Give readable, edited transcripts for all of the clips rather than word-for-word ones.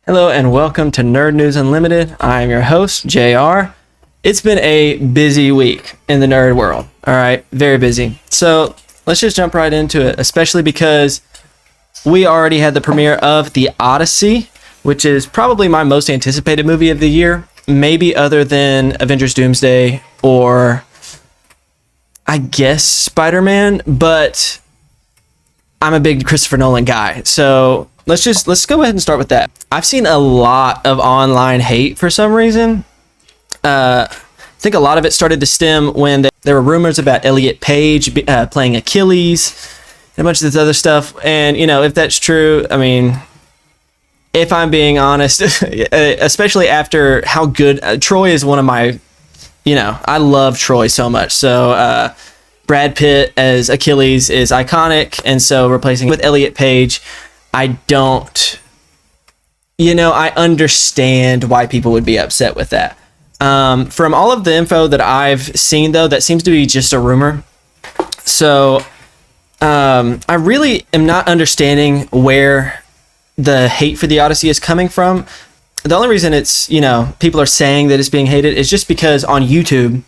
Hello and welcome to Nerd News Unlimited. I am your host, JR. It's been a busy week in the nerd world. All right, very busy. So let's just jump right into it, especially because we already had the premiere of the Odyssey, which is probably my most anticipated movie of the year, maybe other than Avengers Doomsday or I guess Spider-Man, but I'm a big Christopher Nolan guy. So let's go ahead and start with that. I've seen a lot of online hate for some reason. I think a lot of it started to stem when there were rumors about Elliot Page playing Achilles and a bunch of this other stuff. And, you know, if that's true, I mean, if I'm being honest, especially after how good Troy is one of my, you know, I love Troy so much. So Brad Pitt as Achilles is iconic. And so replacing with Elliot Page, I understand why people would be upset with that. From all of the info that I've seen, though, that seems to be just a rumor. So I really am not understanding where the hate for the Odyssey is coming from. The only reason it's, people are saying that it's being hated is just because on YouTube,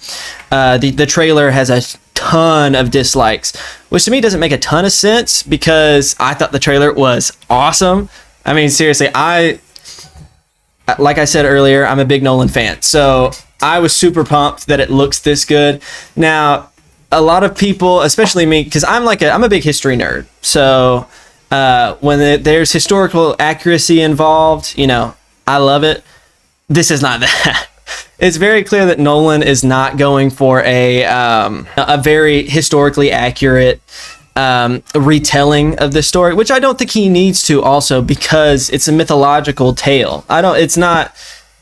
the trailer has a ton of dislikes, which to me doesn't make a ton of sense because I thought the trailer was awesome. I mean, seriously, like I said earlier, I'm a big Nolan fan. So I was super pumped that it looks this good. Now, a lot of people, especially me, because I'm a big history nerd. So when there's historical accuracy involved, I love it. This is not that. It's very clear that Nolan is not going for a very historically accurate retelling of the story, which I don't think he needs to also because it's a mythological tale. It's not,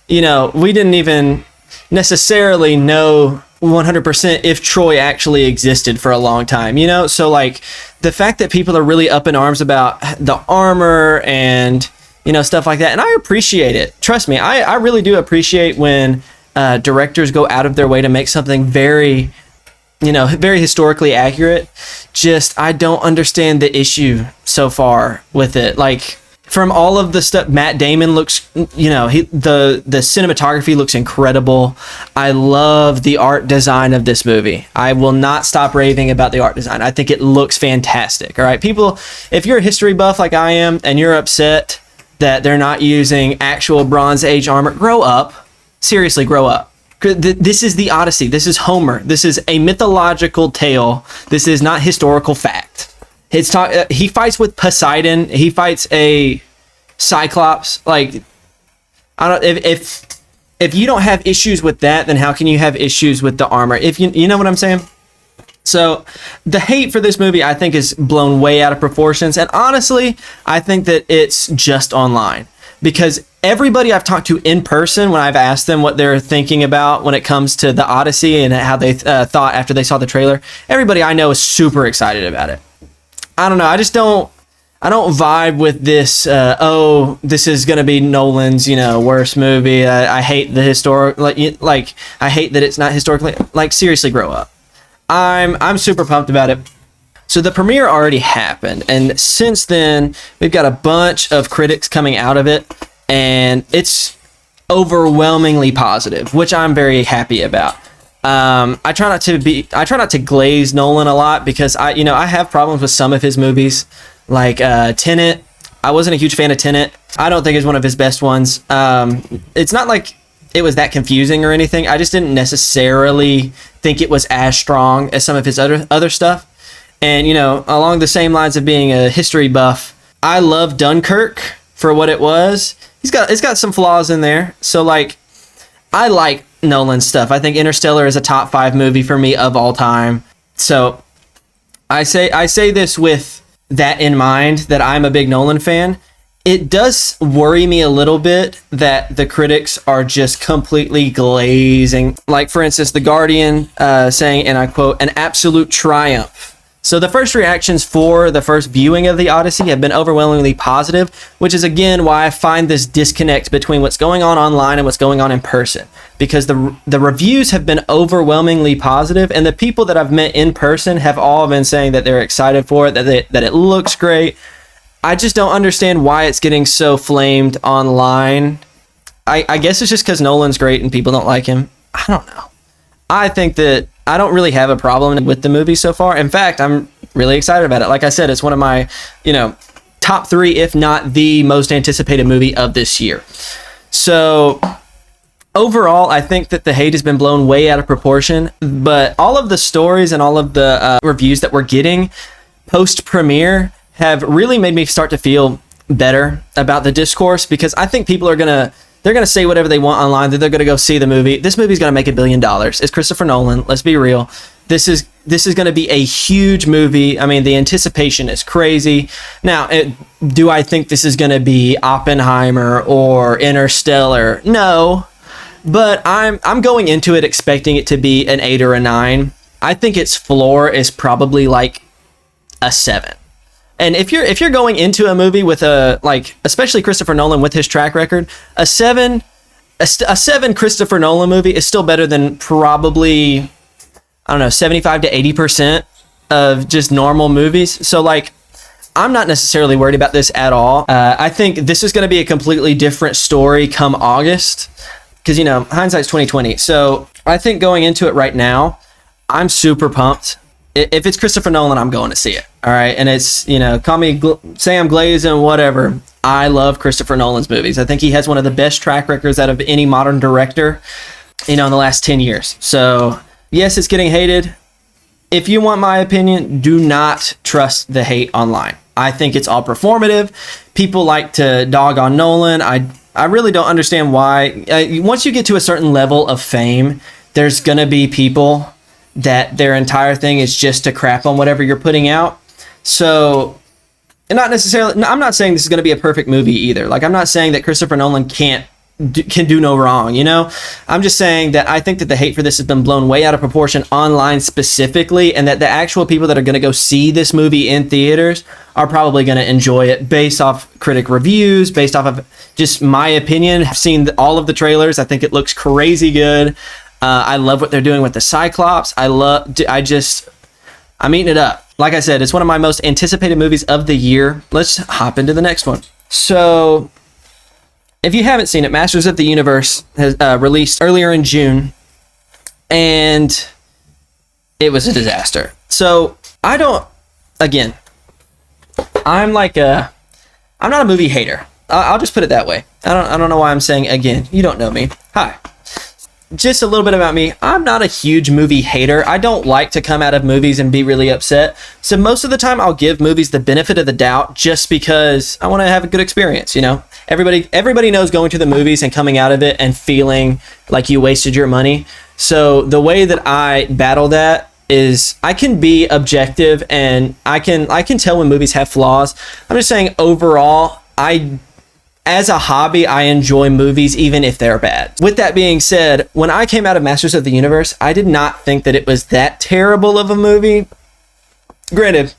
we didn't even necessarily know 100% if Troy actually existed for a long time, So like the fact that people are really up in arms about the armor and, stuff like that. And I appreciate it. Trust me, I really do appreciate when directors go out of their way to make something very, very historically accurate. Just, I don't understand the issue so far with it. Like, from all of the stuff, Matt Damon looks, the cinematography looks incredible. I love the art design of this movie. I will not stop raving about the art design. I think it looks fantastic. All right, people, if you're a history buff like I am and you're upset that they're not using actual Bronze Age armor, grow up. Seriously, grow up. This is the Odyssey. This is Homer. This is a mythological tale. This is not historical fact. He fights with Poseidon. He fights a Cyclops. Like, I don't. If you don't have issues with that, then how can you have issues with the armor? If you know what I'm saying. So the hate for this movie, I think, is blown way out of proportions. And honestly, I think that it's just online. Because everybody I've talked to in person, when I've asked them what they're thinking about when it comes to the Odyssey and how they thought after they saw the trailer, everybody I know is super excited about it. I don't know. I don't vibe with this, this is going to be Nolan's, worst movie. I hate the like, I hate that it's not historically, like, seriously, grow up. I'm super pumped about it. So the premiere already happened, and since then, we've got a bunch of critics coming out of it, and it's overwhelmingly positive, which I'm very happy about. I try not to glaze Nolan a lot because I have problems with some of his movies, like Tenet. I wasn't a huge fan of Tenet. I don't think it's one of his best ones. It's not like it was that confusing or anything. I just didn't necessarily think it was as strong as some of his other stuff. And, along the same lines of being a history buff, I love Dunkirk for what it was. It's got some flaws in there. So, like, I like Nolan stuff. I think Interstellar is a top 5 movie for me of all time. So, I say this with that in mind, that I'm a big Nolan fan. It does worry me a little bit that the critics are just completely glazing. Like, for instance, The Guardian saying, and I quote, "an absolute triumph." So the first reactions for the first viewing of the Odyssey have been overwhelmingly positive, which is again why I find this disconnect between what's going on online and what's going on in person. Because the reviews have been overwhelmingly positive, and the people that I've met in person have all been saying that they're excited for it, that it looks great. I just don't understand why it's getting so flamed online. I guess it's just because Nolan's great and people don't like him. I don't know. I think that I don't really have a problem with the movie so far. In fact, I'm really excited about it. Like I said, it's one of my, top 3, if not the most anticipated movie of this year. So overall, I think that the hate has been blown way out of proportion, but all of the stories and all of the reviews that we're getting post-premiere have really made me start to feel better about the discourse, because I think people are they're gonna say whatever they want online, that they're gonna go see the movie. This movie's gonna make $1 billion. It's Christopher Nolan. Let's be real. This is gonna be a huge movie. I mean, the anticipation is crazy. Now, do I think this is gonna be Oppenheimer or Interstellar? No, but I'm going into it expecting it to be an 8 or a 9. I think its floor is probably like a 7. And if you're going into a movie with especially Christopher Nolan with his track record, a 7 Christopher Nolan movie is still better than probably, 75 to 80% of just normal movies. So I'm not necessarily worried about this at all. I think this is going to be a completely different story come August, because hindsight's 2020. So I think going into it right now, I'm super pumped. If it's Christopher Nolan, I'm going to see it. All right. And it's, call me Sam Glazing, whatever. I love Christopher Nolan's movies. I think he has one of the best track records out of any modern director, in the last 10 years. So yes, it's getting hated. If you want my opinion, do not trust the hate online. I think it's all performative. People like to dog on Nolan. I really don't understand why. Once you get to a certain level of fame, there's going to be people that their entire thing is just to crap on whatever you're putting out. So, I'm not saying this is going to be a perfect movie either. I'm not saying that Christopher Nolan can do no wrong, I'm just saying that I think that the hate for this has been blown way out of proportion online specifically, and that the actual people that are going to go see this movie in theaters are probably going to enjoy it based off critic reviews, based off of just my opinion. I've seen all of the trailers. I think it looks crazy good. I love what they're doing with the Cyclops. I'm eating it up. Like I said, it's one of my most anticipated movies of the year. Let's hop into the next one. So, if you haven't seen it, Masters of the Universe has released earlier in June, and it was a disaster. So, I'm not a movie hater. I'll just put it that way. I don't know why I'm saying again. You don't know me. Hi. Just a little bit about me. I'm not a huge movie hater. I don't like to come out of movies and be really upset. So most of the time I'll give movies the benefit of the doubt just because I want to have a good experience, Everybody knows going to the movies and coming out of it and feeling like you wasted your money. So the way that I battle that is I can be objective, and I can tell when movies have flaws. I'm just saying overall, as a hobby, I enjoy movies even if they're bad. With that being said, when I came out of Masters of the Universe, I did not think that it was that terrible of a movie. Granted,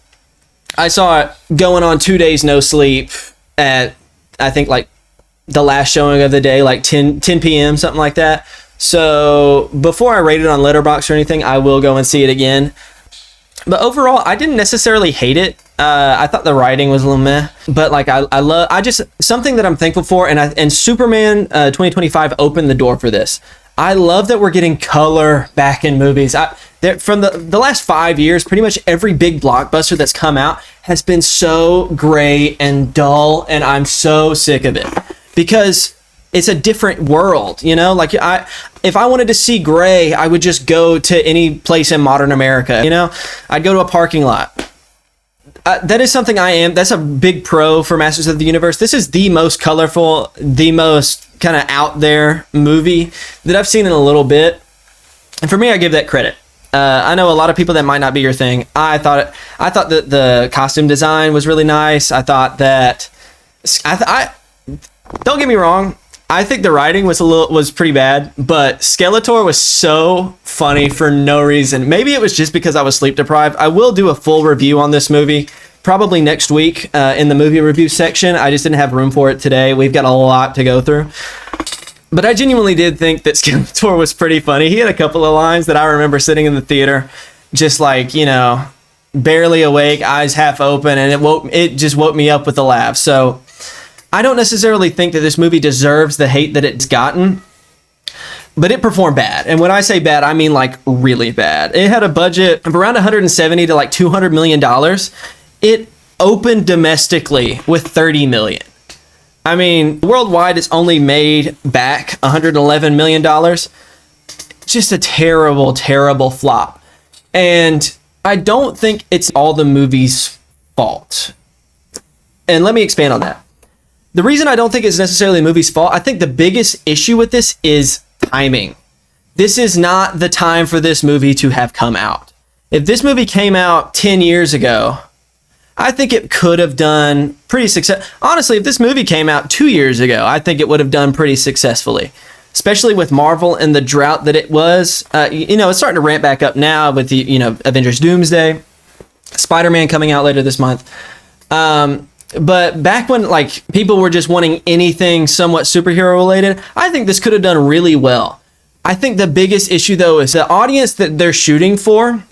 I saw it going on 2 days no sleep at, I think, the last showing of the day, 10 p.m., something like that. So before I rate it on Letterboxd or anything, I will go and see it again. But overall, I didn't necessarily hate it. I thought the writing was a little meh, but I just something that I'm thankful for, and Superman 2025 opened the door for this. I love that we're getting color back in movies. From the last 5 years, pretty much every big blockbuster that's come out has been so gray and dull, and I'm so sick of it because it's a different world, if I wanted to see gray, I would just go to any place in modern America, I'd go to a parking lot. That is something that's a big pro for Masters of the Universe. This is the most colorful, the most kind of out there movie that I've seen in a little bit. And for me, I give that credit. I know a lot of people that might not be your thing. I thought that the costume design was really nice. I thought that, don't get me wrong, I think the writing was pretty bad, but Skeletor was so funny for no reason. Maybe it was just because I was sleep deprived. I will do a full review on this movie probably next week in the movie review section. I just didn't have room for it today. We've got a lot to go through. But I genuinely did think that Skeletor was pretty funny. He had a couple of lines that I remember sitting in the theater just barely awake, eyes half open, and it just woke me up with a laugh. So I don't necessarily think that this movie deserves the hate that it's gotten, but it performed bad. And when I say bad, I mean like really bad. It had a budget of around 170 to like $200 million. It opened domestically with 30 million. I mean, worldwide, it's only made back $111 million. Just a terrible, terrible flop. And I don't think it's all the movie's fault. And let me expand on that. The reason I don't think it's necessarily the movie's fault, I think the biggest issue with this is timing. This is not the time for this movie to have come out. If this movie came out 10 years ago, I think it could have done pretty success. Honestly, if this movie came out 2 years ago, I think it would have done pretty successfully, especially with Marvel and the drought that it was. It's starting to ramp back up now with the, Avengers Doomsday, Spider-Man coming out later this month. But back when like people were just wanting anything somewhat superhero related, I think this could have done really well. I think the biggest issue though is the audience that they're shooting for.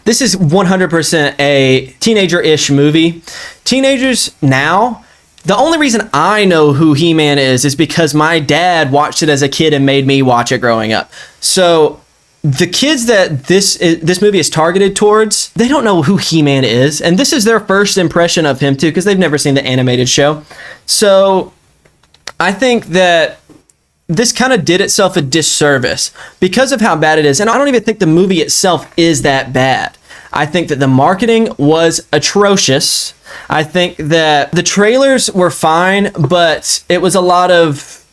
This is 100% a teenager-ish movie. Teenagers now, the only reason I know who He-Man is because my dad watched it as a kid and made me watch it growing up. So the kids that this movie is targeted towards, they don't know who He-Man is. And this is their first impression of him too, because they've never seen the animated show. So I think that this kind of did itself a disservice because of how bad it is. And I don't even think the movie itself is that bad. I think that the marketing was atrocious. I think that the trailers were fine, but it was a lot of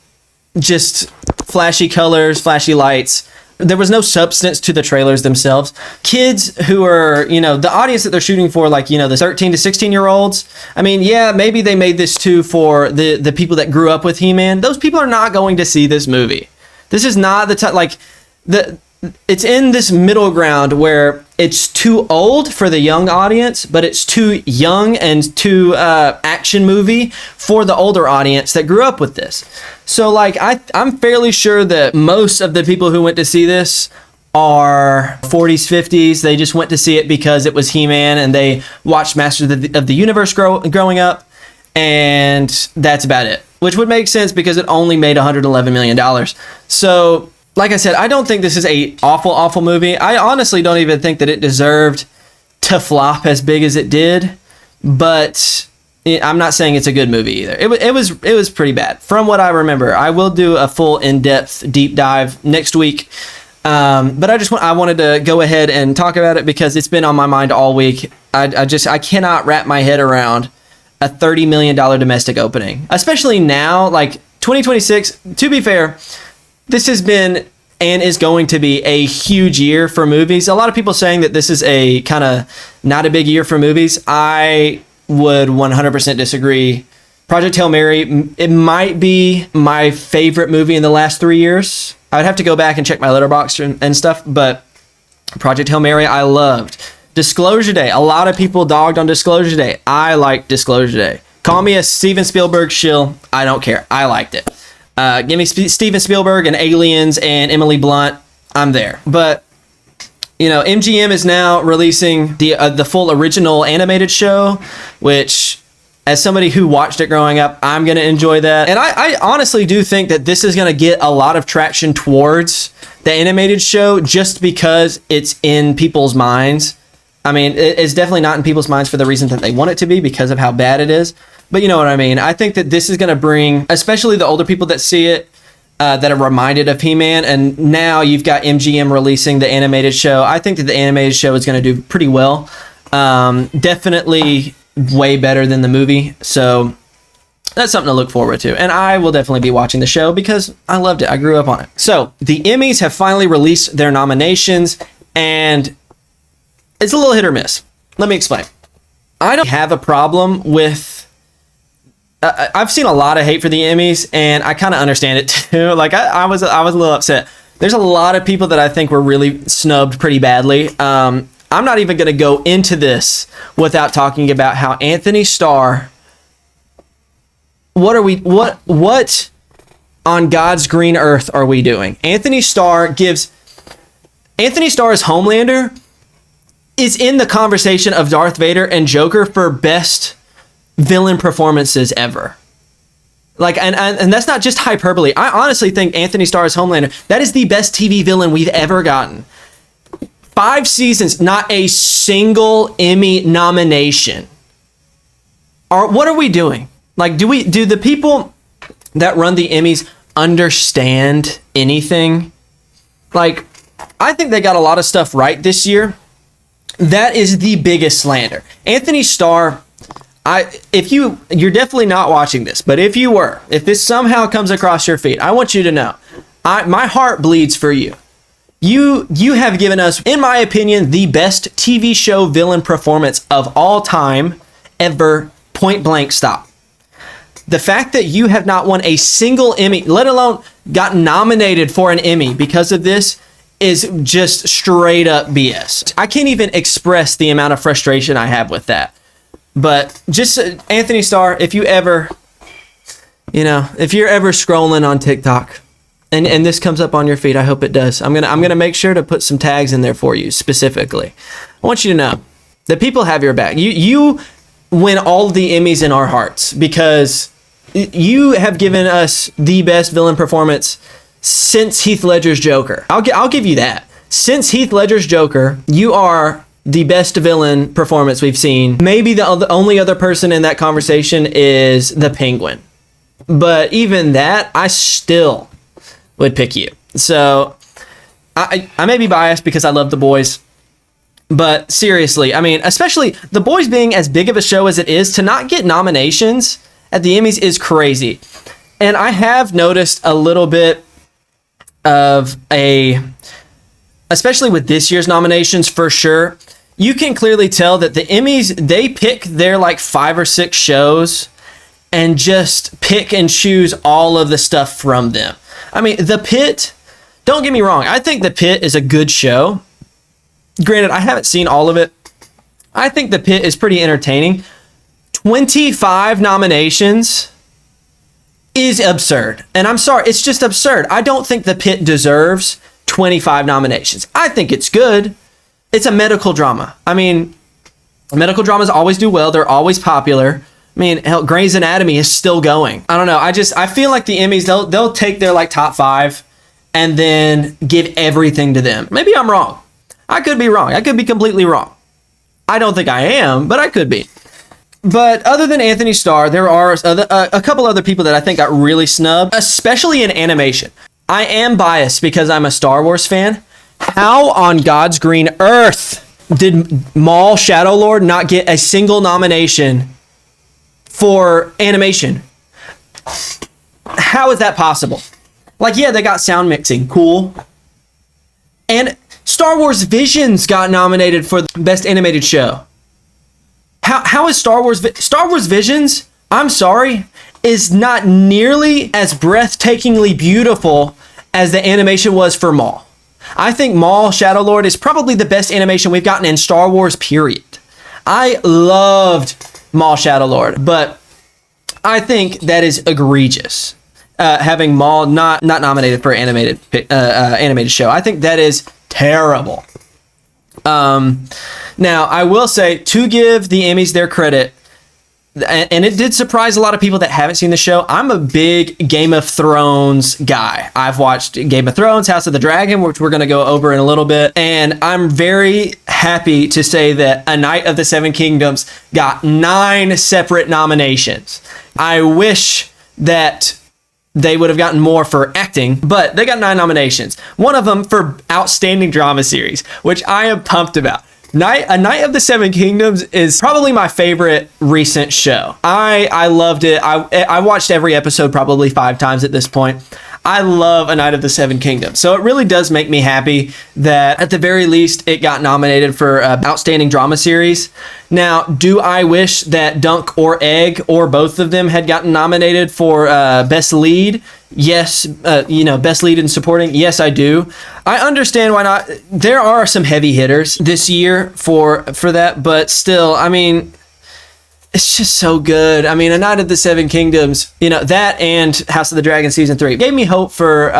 just flashy colors, flashy lights. There was no substance to the trailers themselves. Kids who are, the audience that they're shooting for, like, the 13 to 16-year-olds. I mean, yeah, maybe they made this too for the people that grew up with He-Man. Those people are not going to see this movie. This is not the time, it's in this middle ground where it's too old for the young audience, but it's too young and too action movie for the older audience that grew up with this. So I'm fairly sure that most of the people who went to see this are 40s, 50s. They just went to see it because it was He-Man and they watched Masters of the Universe growing up. And that's about it, which would make sense because it only made $111 million. So like I said, I don't think this is a awful movie. I honestly don't even think that it deserved to flop as big as it did, but I'm not saying it's a good movie either. It was pretty bad from what I remember. I will do a full in-depth deep dive next week, but I wanted to go ahead and talk about it because it's been on my mind all week. I cannot wrap my head around a $30 million domestic opening, especially now, like 2026. To be fair, this has been and is going to be a huge year for movies. A lot of people saying that this is a kind of not a big year for movies. I would 100% disagree. Project Hail Mary, it might be my favorite movie in the last 3 years. I would have to go back and check my Letterboxd and stuff, but Project Hail Mary, I loved. Disclosure Day, a lot of people dogged on Disclosure Day. I liked Disclosure Day. Call me a Steven Spielberg shill. I don't care. I liked it. Give me Steven Spielberg and Aliens and Emily Blunt. I'm there. But, MGM is now releasing the full original animated show, which, as somebody who watched it growing up, I'm going to enjoy that. And I honestly do think that this is going to get a lot of traction towards the animated show just because it's in people's minds. I mean, it's definitely not in people's minds for the reason that they want it to be because of how bad it is. But you know what I mean? I think that this is going to bring, especially the older people that see it, that are reminded of He-Man. And now you've got MGM releasing the animated show. I think that the animated show is going to do pretty well. Definitely way better than the movie. So that's something to look forward to. And I will definitely be watching the show because I loved it. I grew up on it. So the Emmys have finally released their nominations, and it's a little hit or miss. Let me explain. I don't have a problem with... I've seen a lot of hate for the Emmys, and I kind of understand it too. Like I was a little upset. There's a lot of people that I think were really snubbed pretty badly. I'm not even going to go into this without talking about how Anthony Starr... What on God's green earth are we doing? Anthony Starr as Homelander is in the conversation of Darth Vader and Joker for best villain performances ever. Like, and that's not just hyperbole. I honestly think Anthony Starr's Homelander, that is the best TV villain we've ever gotten. 5 seasons, not a single Emmy nomination. What are we doing? Like, do the people that run the Emmys understand anything? Like, I think they got a lot of stuff right this year. That is the biggest slander. Anthony Starr, you're definitely not watching this, but if this somehow comes across your feed, I want you to know, my heart bleeds for you. You have given us, in my opinion, the best TV show villain performance of all time ever, point blank stop. The fact that you have not won a single Emmy, let alone got nominated for an Emmy because of this, is just straight up BS. I can't even express the amount of frustration I have with that. But just Anthony Starr, if you're ever scrolling on TikTok and this comes up on your feed, I hope it does. I'm gonna make sure to put some tags in there for you specifically. I want you to know that people have your back. You win all of the Emmys in our hearts because you have given us the best villain performance since Heath Ledger's Joker. I'll give you that. Since Heath Ledger's Joker, you are the best villain performance we've seen. Maybe the only other person in that conversation is the Penguin. But even that, I still would pick you. So I may be biased because I love The Boys. But seriously, I mean, especially The Boys being as big of a show as it is, to not get nominations at the Emmys is crazy. And I have noticed a little bit of especially with this year's nominations for sure, you can clearly tell that the Emmys, they pick their like 5 or 6 shows and just pick and choose all of the stuff from them. I mean, The Pitt, don't get me wrong, I think The Pitt is a good show. Granted, I haven't seen all of it. I think The Pitt is pretty entertaining. 25 nominations is absurd. And I'm sorry, it's just absurd. I don't think The Pitt deserves 25 nominations. I think it's good. It's a medical drama. I mean, medical dramas always do well. They're always popular. I mean, hell, Grey's Anatomy is still going. I don't know. I feel like the Emmys, they'll take their like top 5 and then give everything to them. Maybe I'm wrong. I could be wrong. I could be completely wrong. I don't think I am, but I could be. But other than Anthony Starr, there are a couple other people that I think got really snubbed, especially in animation. I am biased because I'm a Star Wars fan. How on God's green earth did Maul Shadowlord not get a single nomination for animation? How is that possible? Like, yeah, they got sound mixing. Cool. And Star Wars Visions got nominated for the Best Animated Show. How is Star Wars Visions, I'm sorry, is not nearly as breathtakingly beautiful as the animation was for Maul. I think Maul Shadowlord is probably the best animation we've gotten in Star Wars, period. I loved Maul Shadowlord, but I think that is egregious. Having Maul not nominated for animated show. I think that is terrible. Now, I will say, to give the Emmys their credit, and it did surprise a lot of people that haven't seen the show, I'm a big Game of Thrones guy. I've watched Game of Thrones, House of the Dragon, which we're going to go over in a little bit, and I'm very happy to say that A Knight of the Seven Kingdoms got 9 separate nominations. I wish that they would have gotten more for acting, but they got 9 nominations. One of them for Outstanding Drama Series, which I am pumped about. A Knight of the Seven Kingdoms is probably my favorite recent show. I loved it. I watched every episode probably 5 times at this point. I love A Knight of the Seven Kingdoms. So it really does make me happy that at the very least it got nominated for Outstanding Drama Series. Now, do I wish that Dunk or Egg or both of them had gotten nominated for Best Lead? Yes. Best Lead in Supporting? Yes, I do. I understand why not. There are some heavy hitters this year for that, but still, I mean, It's just so good. I mean, A Night of the Seven Kingdoms, you know, that and House of the Dragon Season 3 gave me hope for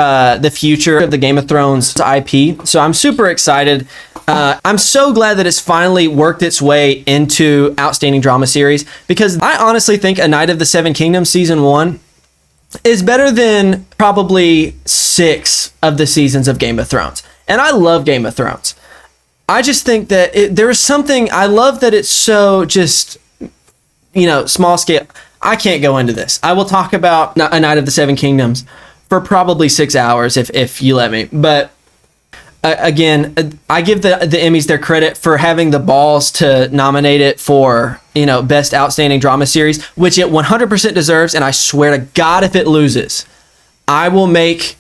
the future of the Game of Thrones IP. So I'm super excited. I'm so glad that it's finally worked its way into Outstanding Drama Series, because I honestly think A Night of the Seven Kingdoms Season 1 is better than probably 6 of the seasons of Game of Thrones. And I love Game of Thrones. I just think that there is something, I love that it's so just, you know, small scale. I can't go into this. I will talk about A Night of the Seven Kingdoms for probably 6 hours if you let me. But again, I give the Emmys their credit for having the balls to nominate it for, you know, Best Outstanding Drama Series, which it 100% deserves. And I swear to God, if it loses, I will make...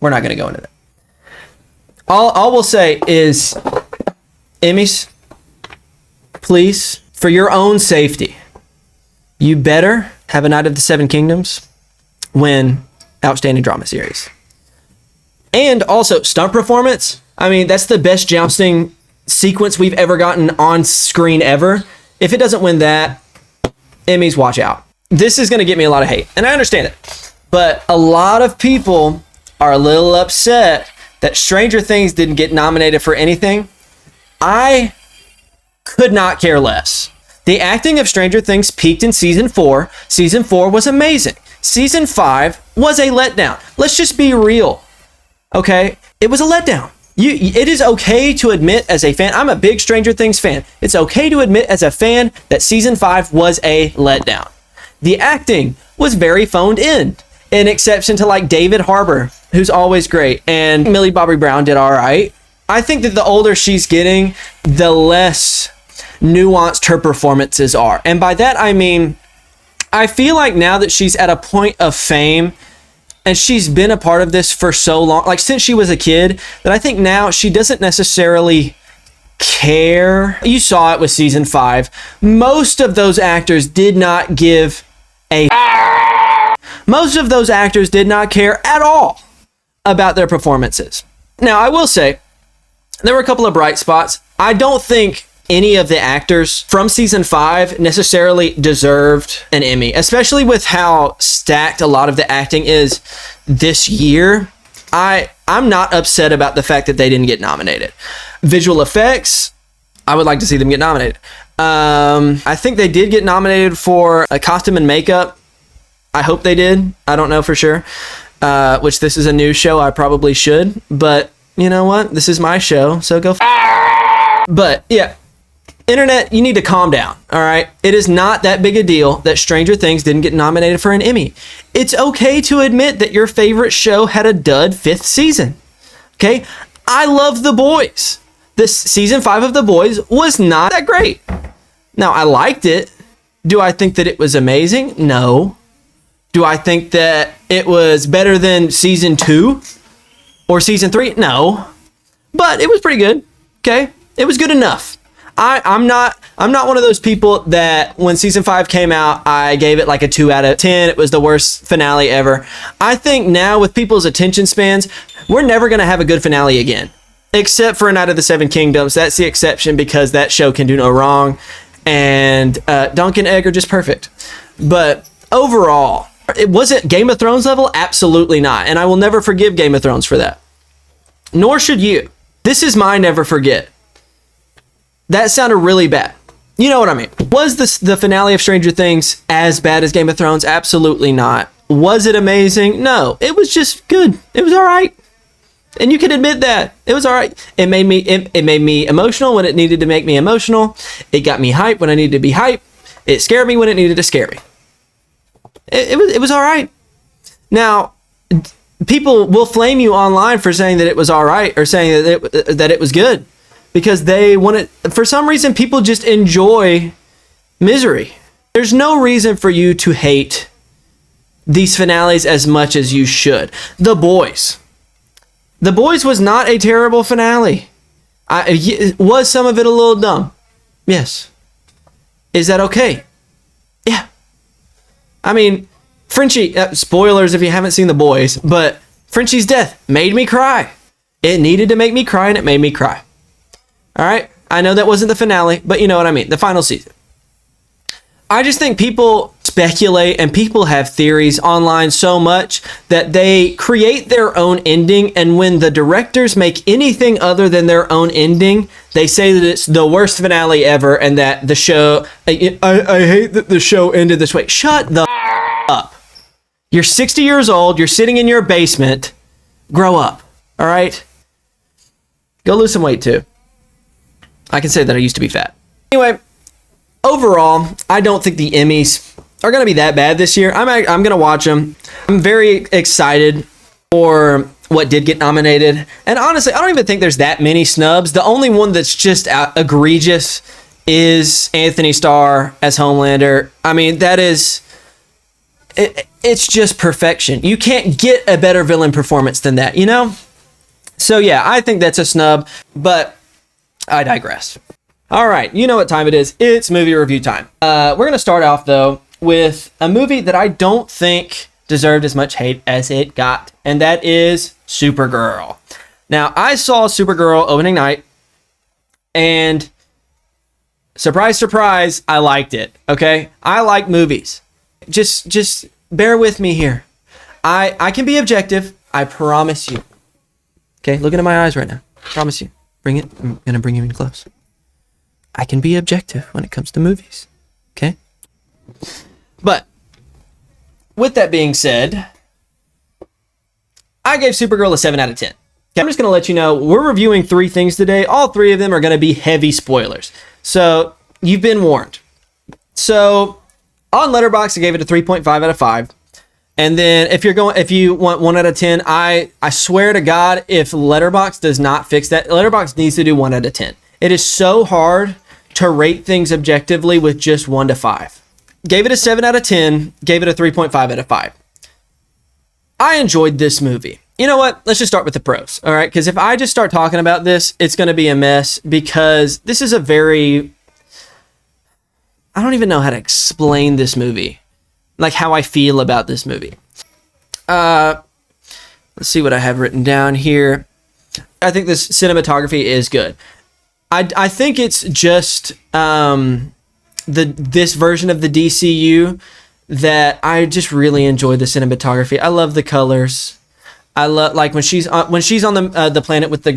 We're not going to go into that. All we'll say is, Emmys, please, for your own safety, you better have A Night of the Seven Kingdoms win Outstanding Drama Series. And also, stunt performance. I mean, that's the best jousting sequence we've ever gotten on screen ever. If it doesn't win that, Emmys, watch out. This is going to get me a lot of hate, and I understand it. But a lot of people are a little upset that Stranger Things didn't get nominated for anything. I could not care less. The acting of Stranger Things peaked in season 4. Season 4 was amazing. Season 5 was a letdown. Let's just be real. Okay? It was a letdown. It is okay to admit as a fan, I'm a big Stranger Things fan. It's okay to admit as a fan that season 5 was a letdown. The acting was very phoned in, an exception to like David Harbour, who's always great, and Millie Bobby Brown did all right. I think that the older she's getting, the less nuanced her performances are. And by that, I mean, I feel like now that she's at a point of fame and she's been a part of this for so long, like since she was a kid, that I think now she doesn't necessarily care. You saw it with season 5. Most of those actors did not give a... Most of those actors did not care at all about their performances. Now, I will say, there were a couple of bright spots. I don't think any of the actors from season 5 necessarily deserved an Emmy, especially with how stacked a lot of the acting is this year. I'm not upset about the fact that they didn't get nominated. Visual effects, I would like to see them get nominated. I think they did get nominated for a costume and makeup. I hope they did. I don't know for sure. Which this is a news show. I probably should. But you know what? This is my show, so go But yeah, internet, you need to calm down, all right? It is not that big a deal that Stranger Things didn't get nominated for an Emmy. It's okay to admit that your favorite show had a dud 5th season, okay? I love The Boys. This season 5 of The Boys was not that great. Now, I liked it. Do I think that it was amazing? No. Do I think that it was better than season 2 or season 3? No. But it was pretty good. Okay? It was good enough. I'm not one of those people that when season 5 came out, I gave it like a 2 out of 10. It was the worst finale ever. I think now with people's attention spans, we're never going to have a good finale again. Except for A Night of the Seven Kingdoms. That's the exception because that show can do no wrong. And Dunk and Egg are just perfect. But overall, was it Game of Thrones level? Absolutely not. And I will never forgive Game of Thrones for that. Nor should you. This is my never forget. That sounded really bad. You know what I mean. Was the finale of Stranger Things as bad as Game of Thrones? Absolutely not. Was it amazing? No. It was just good. It was all right. And you can admit that. It was all right. It made me emotional when it needed to make me emotional. It got me hyped when I needed to be hyped. It scared me when it needed to scare me. It was all right. Now, people will flame you online for saying that it was all right or saying that it was good because they want it. For some reason, people just enjoy misery. There's no reason for you to hate these finales as much as you should. The Boys. The Boys was not a terrible finale. Was some of it a little dumb? Yes. Is that okay? Yeah. I mean, Frenchie, spoilers if you haven't seen The Boys, but Frenchie's death made me cry. It needed to make me cry, and it made me cry. All right? I know that wasn't the finale, but you know what I mean. The final season. I just think people speculate and people have theories online so much that they create their own ending. And when the directors make anything other than their own ending, they say that it's the worst finale ever and that the show, I hate that the show ended this way. Shut the up. You're 60 years old. You're sitting in your basement. Grow up. All right? Go lose some weight too. I can say that I used to be fat. Anyway, overall, I don't think the Emmys are going to be that bad this year. I'm going to watch them. I'm very excited for what did get nominated. And honestly, I don't even think there's that many snubs. The only one that's just egregious is Anthony Starr as Homelander. I mean, that is... It's just perfection. You can't get a better villain performance than that, you know? So yeah, I think that's a snub, but I digress. All right, you know what time it is. It's movie review time. We're going to start off, though, with a movie that I don't think deserved as much hate as it got, and that is Supergirl. Now, I saw Supergirl opening night, and surprise, surprise, I liked it, okay? I like movies. Just bear with me here. I can be objective, I promise you. Okay, look into my eyes right now. Promise you. Bring it. I'm going to bring you in close. I can be objective when it comes to movies. Okay? But, with that being said, I gave Supergirl a 7 out of 10. Okay, I'm just going to let you know, we're reviewing 3 things today. All 3 of them are going to be heavy spoilers. So, you've been warned. So, on Letterboxd, I gave it a 3.5 out of 5. And then if you want 1 out of 10, I swear to God, if Letterboxd does not fix that, Letterboxd needs to do 1 out of 10. It is so hard to rate things objectively with just 1 to 5. Gave it a 7 out of 10, gave it a 3.5 out of 5. I enjoyed this movie. You know what? Let's just start with the pros, all right? Because if I just start talking about this, it's going to be a mess because this is a very... I don't even know how to explain this movie. Like how I feel about this movie. Let's see what I have written down here. I think this cinematography is good. I think it's just this version of the DCU that I just really enjoy the cinematography. I love the colors. I love like when she's on the planet with the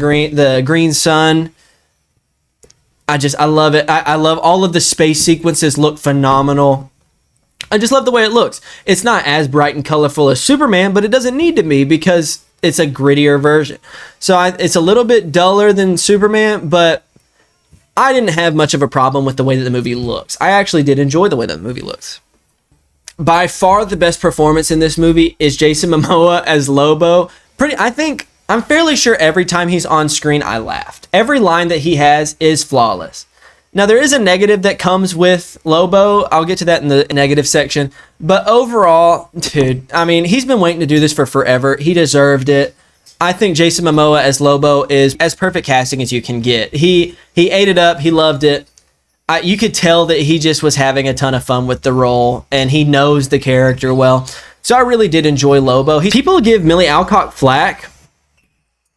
green sun. I love it. I love all of the space sequences look phenomenal. I just love the way it looks. It's not as bright and colorful as Superman, but it doesn't need to be because it's a grittier version. So it's a little bit duller than Superman, but I didn't have much of a problem with the way that the movie looks. I actually did enjoy the way that the movie looks. By far the best performance in this movie is Jason Momoa as Lobo. I'm fairly sure every time he's on screen, I laughed. Every line that he has is flawless. Now, there is a negative that comes with Lobo. I'll get to that in the negative section. But overall, dude, I mean, he's been waiting to do this for forever. He deserved it. I think Jason Momoa as Lobo is as perfect casting as you can get. He ate it up. He loved it. You could tell that he just was having a ton of fun with the role, and he knows the character well. So I really did enjoy Lobo. People give Millie Alcock flack,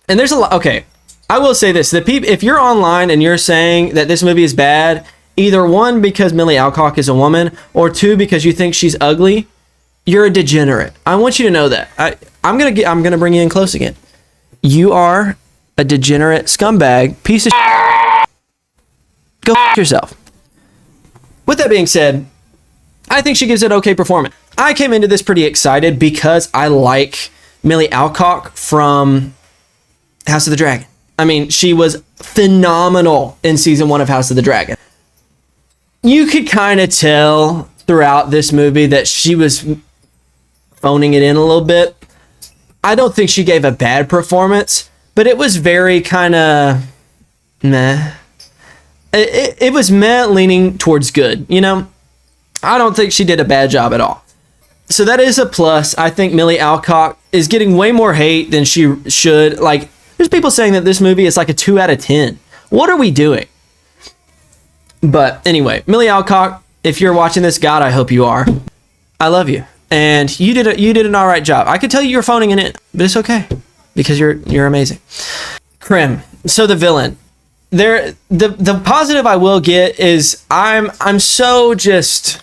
and there's a lot. Okay. I will say this, if you're online and you're saying that this movie is bad, either 1, because Millie Alcock is a woman, or 2, because you think she's ugly, you're a degenerate. I want you to know that. I'm gonna bring you in close again. You are a degenerate scumbag, piece of shit. Go f*** yourself. With that being said, I think she gives it okay performance. I came into this pretty excited because I like Millie Alcock from House of the Dragon. I mean, she was phenomenal in season 1 of House of the Dragon. You could kind of tell throughout this movie that she was phoning it in a little bit. I don't think she gave a bad performance, but it was very kind of meh. It was meh leaning towards good, you know? I don't think she did a bad job at all. So that is a plus. I think Millie Alcock is getting way more hate than she should. Like, there's people saying that this movie is like a 2 out of 10. What are we doing? But anyway, Millie Alcock, if you're watching this, God, I hope you are. I love you. And you did an all right job. I could tell you were phoning it in, but it's okay because you're amazing. Krim. So the villain. The positive I will get is I'm so just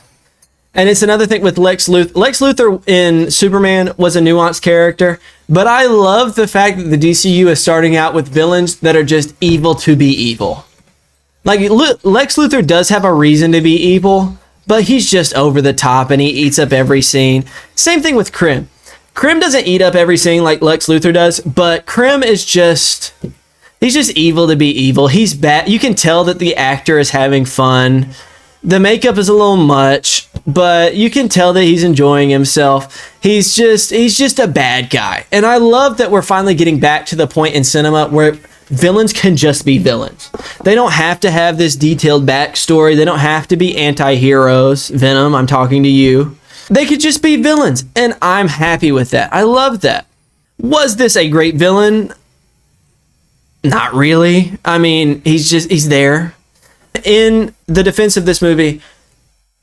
And it's another thing with Lex Luthor. Lex Luthor in Superman was a nuanced character, but I love the fact that the DCU is starting out with villains that are just evil to be evil. Like, Lex Luthor does have a reason to be evil, but he's just over the top and he eats up every scene. Same thing with Krim. Krim doesn't eat up every scene like Lex Luthor does, but Krim is just... he's just evil to be evil. He's bad. You can tell that the actor is having fun. The makeup is a little much, but you can tell that he's enjoying himself. He's just a bad guy. And I love that we're finally getting back to the point in cinema where villains can just be villains. They don't have to have this detailed backstory. They don't have to be anti-heroes. Venom, I'm talking to you. They could just be villains, and I'm happy with that. I love that. Was this a great villain? Not really. I mean, he's there. In the defense of this movie,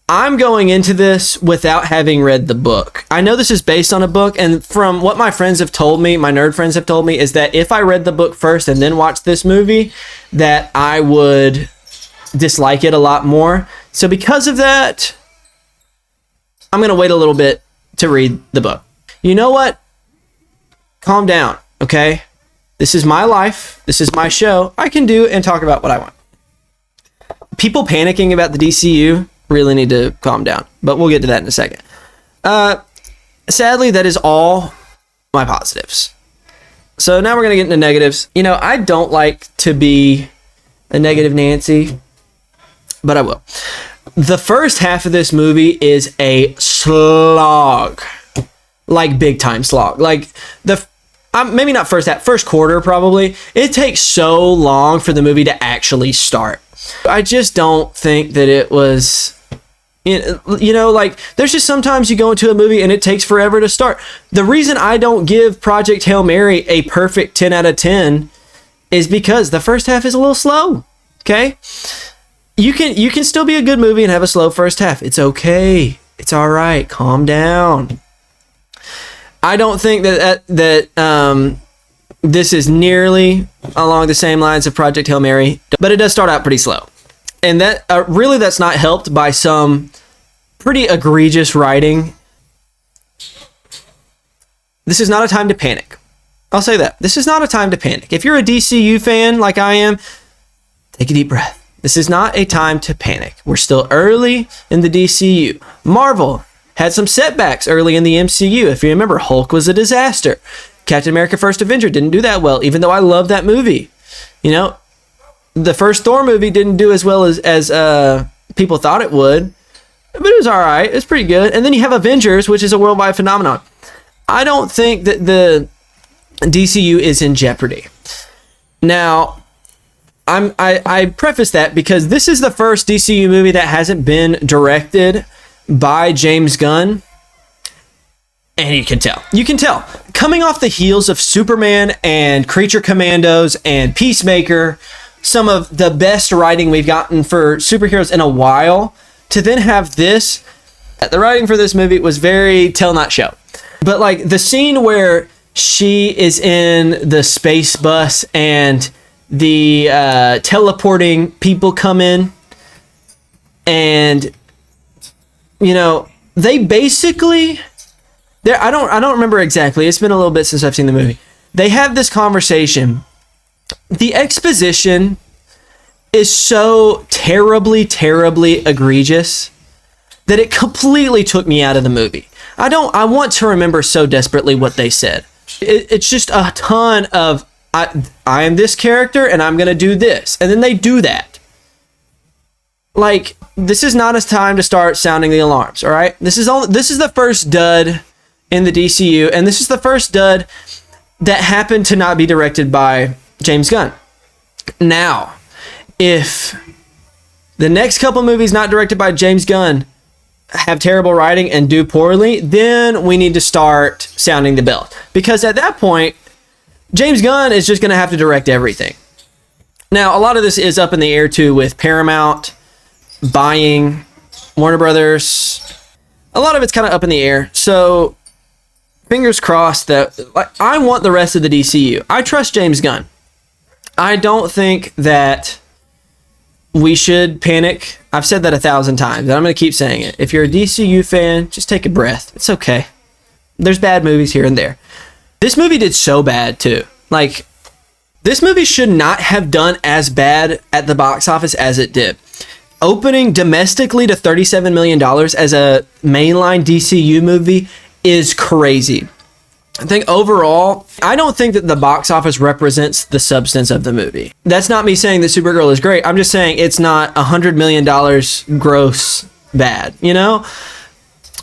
I'm going into this without having read the book. I know this is based on a book, and from what my friends have told me, my nerd friends have told me, is that if I read the book first and then watched this movie, that I would dislike it a lot more. So because of that, I'm going to wait a little bit to read the book. You know what? Calm down, okay? This is my life. This is my show. I can do and talk about what I want. People panicking about the DCU really need to calm down, but we'll get to that in a second. Sadly, that is all my positives. So now we're going to get into negatives. You know, I don't like to be a negative Nancy, but I will. The first half of this movie is a slog. Like big time slog. Like maybe not first half, first quarter probably. It takes so long for the movie to actually start. I just don't think that it was, you know, like there's just sometimes you go into a movie and it takes forever to start. The reason I don't give Project Hail Mary a perfect 10 out of 10 is because the first half is a little slow. Okay? You can still be a good movie and have a slow first half. It's okay. It's all right. Calm down. I don't think that this is nearly along the same lines of Project Hail Mary, but it does start out pretty slow. And that really that's not helped by some pretty egregious writing. This is not a time to panic. I'll say that. This is not a time to panic. If you're a DCU fan like I am, take a deep breath. This is not a time to panic. We're still early in the DCU. Marvel had some setbacks early in the MCU. If you remember, Hulk was a disaster. Captain America First Avenger didn't do that well, even though I love that movie. You know, the first Thor movie didn't do as well as people thought it would, but it was all right. It's pretty good. And then you have Avengers, which is a worldwide phenomenon. I don't think that the DCU is in jeopardy. Now, I preface that because this is the first DCU movie that hasn't been directed by James Gunn. And you can tell. Coming off the heels of Superman and Creature Commandos and Peacemaker, some of the best writing we've gotten for superheroes in a while, to then have this, the writing for this movie was very tell not show. But like the scene where she is in the space bus and the teleporting people come in, and you know, they basically, I don't remember exactly. It's been a little bit since I've seen the movie. They have this conversation. The exposition is so terribly, terribly egregious that it completely took me out of the movie. I want to remember so desperately what they said. It's just a ton of, I am this character and I'm going to do this. And then they do that. Like, this is not a time to start sounding the alarms, all right? This is the first dud in the DCU, and this is the first dud that happened to not be directed by James Gunn. Now, if the next couple movies not directed by James Gunn have terrible writing and do poorly, then we need to start sounding the bell. Because at that point, James Gunn is just going to have to direct everything. Now, a lot of this is up in the air too with Paramount buying Warner Brothers. A lot of it's kind of up in the air. So, fingers crossed that, like, I want the rest of the DCU. I trust James Gunn. I don't think that we should panic I've said that 1,000 times, and I'm going to keep saying it. If you're a DCU fan, just take a breath. It's okay. There's bad movies here and there. This movie did so bad, too. Like, this movie should not have done as bad at the box office as it did. Opening domestically to $37 million as a mainline DCU movie is crazy. I think overall, I don't think that the box office represents the substance of the movie. That's not me saying that Supergirl is great. I'm just saying it's not $100 million gross bad, you know?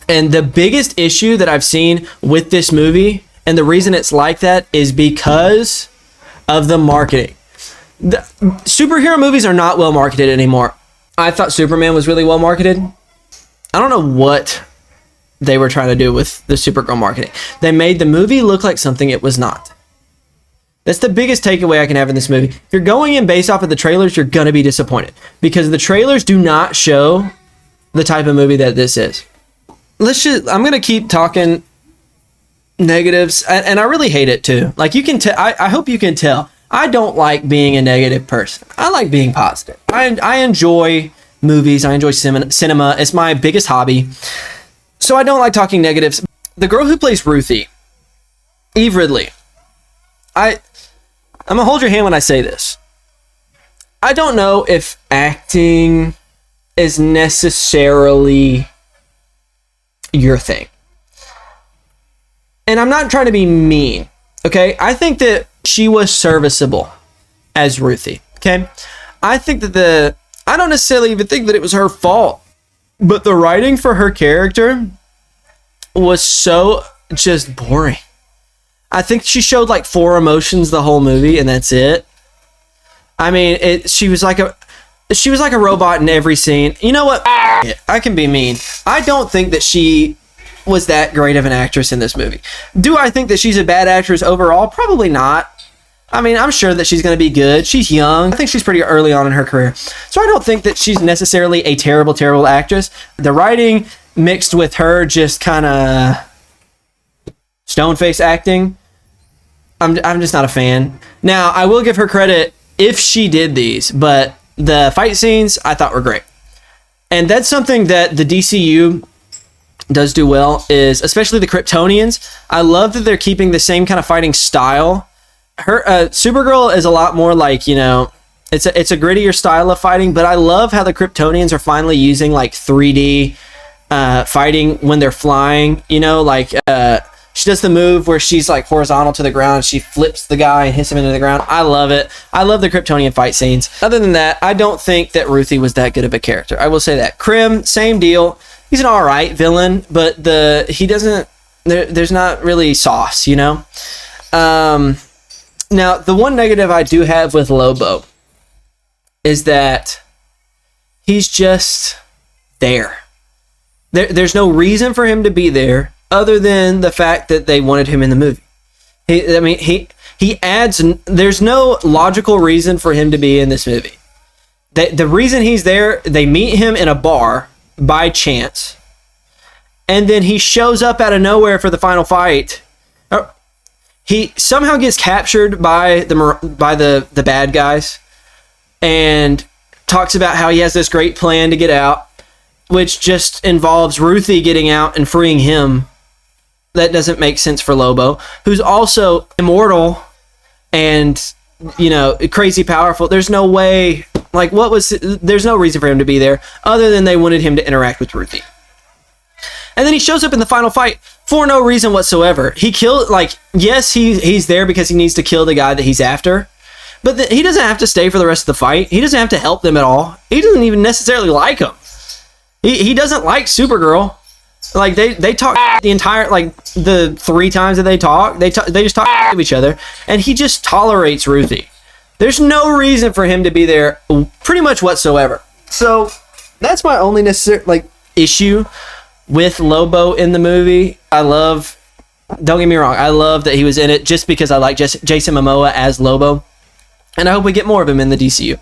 And the biggest issue that I've seen with this movie, and the reason it's like that, is because of the marketing. The superhero movies are not well marketed anymore. I thought Superman was really well marketed. I don't know what they were trying to do with the Supergirl marketing. They made the movie look like something it was not. That's the biggest takeaway I can have in this movie. If you're going in based off of the trailers, you're going to be disappointed because the trailers do not show the type of movie that this is. I'm going to keep talking negatives, and I really hate it too. Like, you can tell, I hope you can tell, I don't like being a negative person. I like being positive. I enjoy movies. I enjoy cinema. It's my biggest hobby. So I don't like talking negatives. The girl who plays Ruthie, Eve Ridley, I'm going to hold your hand when I say this. I don't know if acting is necessarily your thing. And I'm not trying to be mean, okay? I think that she was serviceable as Ruthie, okay? I think that I don't necessarily even think that it was her fault. But the writing for her character was so just boring. I think she showed like 4 emotions the whole movie, and that's it. I mean, she was like a robot in every scene. You know what? I can be mean. I don't think that she was that great of an actress in this movie. Do I think that she's a bad actress overall? Probably not. I mean, I'm sure that she's going to be good. She's young. I think she's pretty early on in her career. So I don't think that she's necessarily a terrible, terrible actress. The writing mixed with her just kind of stone-face acting, I'm just not a fan. Now, I will give her credit if she did these, but the fight scenes I thought were great. And that's something that the DCU does do well, is especially the Kryptonians. I love that they're keeping the same kind of fighting style. Her Supergirl is a lot more like, you know, it's a grittier style of fighting, but I love how the Kryptonians are finally using like 3D fighting when they're flying. You know, like she does the move where she's like horizontal to the ground and she flips the guy and hits him into the ground. I love it. I love the Kryptonian fight scenes. Other than that, I don't think that Ruthie was that good of a character. I will say that. Krim, same deal. He's an alright villain, but there's not really sauce, you know? Now, the one negative I do have with Lobo is that he's just there. There's no reason for him to be there other than the fact that they wanted him in the movie. He adds, there's no logical reason for him to be in this movie. The reason he's there, they meet him in a bar by chance, and then he shows up out of nowhere for the final fight. He somehow gets captured by the bad guys and talks about how he has this great plan to get out, which just involves Ruthie getting out and freeing him. That doesn't make sense for Lobo, who's also immortal and, you know, crazy powerful. There's no way, like, there's no reason for him to be there other than they wanted him to interact with Ruthie. And then he shows up in the final fight for no reason whatsoever. He killed, like, yes, he's there because he needs to kill the guy that he's after, but he doesn't have to stay for the rest of the fight. He doesn't have to help them at all. He doesn't even necessarily like him. He doesn't like Supergirl. Like, they talk the entire, like, the 3 times that they talk, they just talk to each other, and he just tolerates Ruthie. There's no reason for him to be there pretty much whatsoever. So that's my only necessary, like, issue with Lobo in the movie. Don't get me wrong, I love that he was in it just because I like Jason Momoa as Lobo, and I hope we get more of him in the DCU.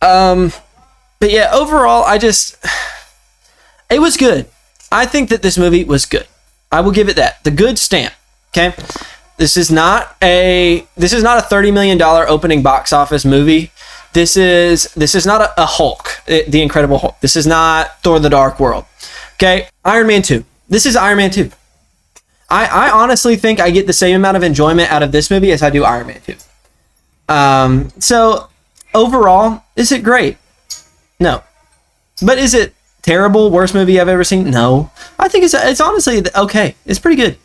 But yeah, overall, it was good. I think that this movie was good. I will give it that. The good stamp. Okay? This is not a $30 million opening box office movie. This is not a Hulk, the Incredible Hulk. This is not Thor: The Dark World. Okay, Iron Man 2. This is Iron Man 2. I honestly think I get the same amount of enjoyment out of this movie as I do Iron Man 2. So overall, is it great? No. But is it terrible? Worst movie I've ever seen? No. I think it's honestly okay. It's pretty good.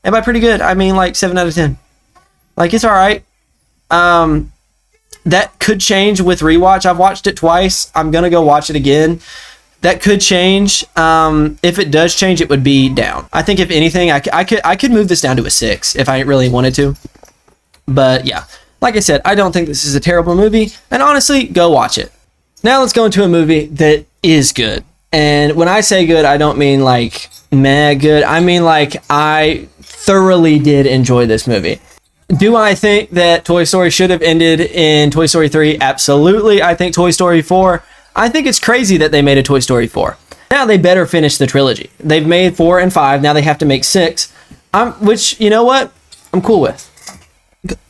And by pretty good, I mean like 7 out of 10. Like, it's all right. That could change with rewatch. I've watched it twice. I'm gonna go watch it again. That could change. If it does change, it would be down. I think if anything, I could move this down to a 6 if I really wanted to. But yeah, like I said, I don't think this is a terrible movie. And honestly, go watch it. Now let's go into a movie that is good. And when I say good, I don't mean like meh good. I mean like I thoroughly did enjoy this movie. Do I think that Toy Story should have ended in Toy Story 3? Absolutely. I think Toy Story 4, I think it's crazy that they made a Toy Story 4. Now they better finish the trilogy. They've made 4 and 5. Now they have to make 6. Which, you know what? I'm cool with.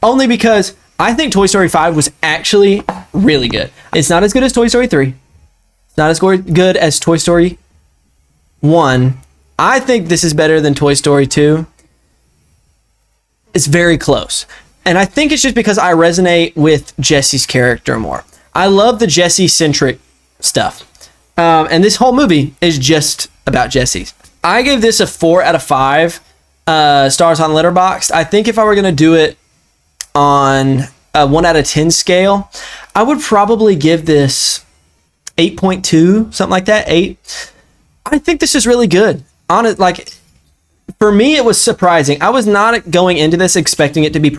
Only because I think Toy Story 5 was actually really good. It's not as good as Toy Story 3. It's not as good as Toy Story 1. I think this is better than Toy Story 2. It's very close. And I think it's just because I resonate with Jesse's character more. I love the Jesse-centric stuff. And this whole movie is just about Jesse's. I gave this a 4 out of 5 stars on Letterboxd. I think if I were going to do it on a 1 out of 10 scale, I would probably give this 8.2, something like that, 8. I think this is really good. For me, it was surprising. I was not going into this expecting it to be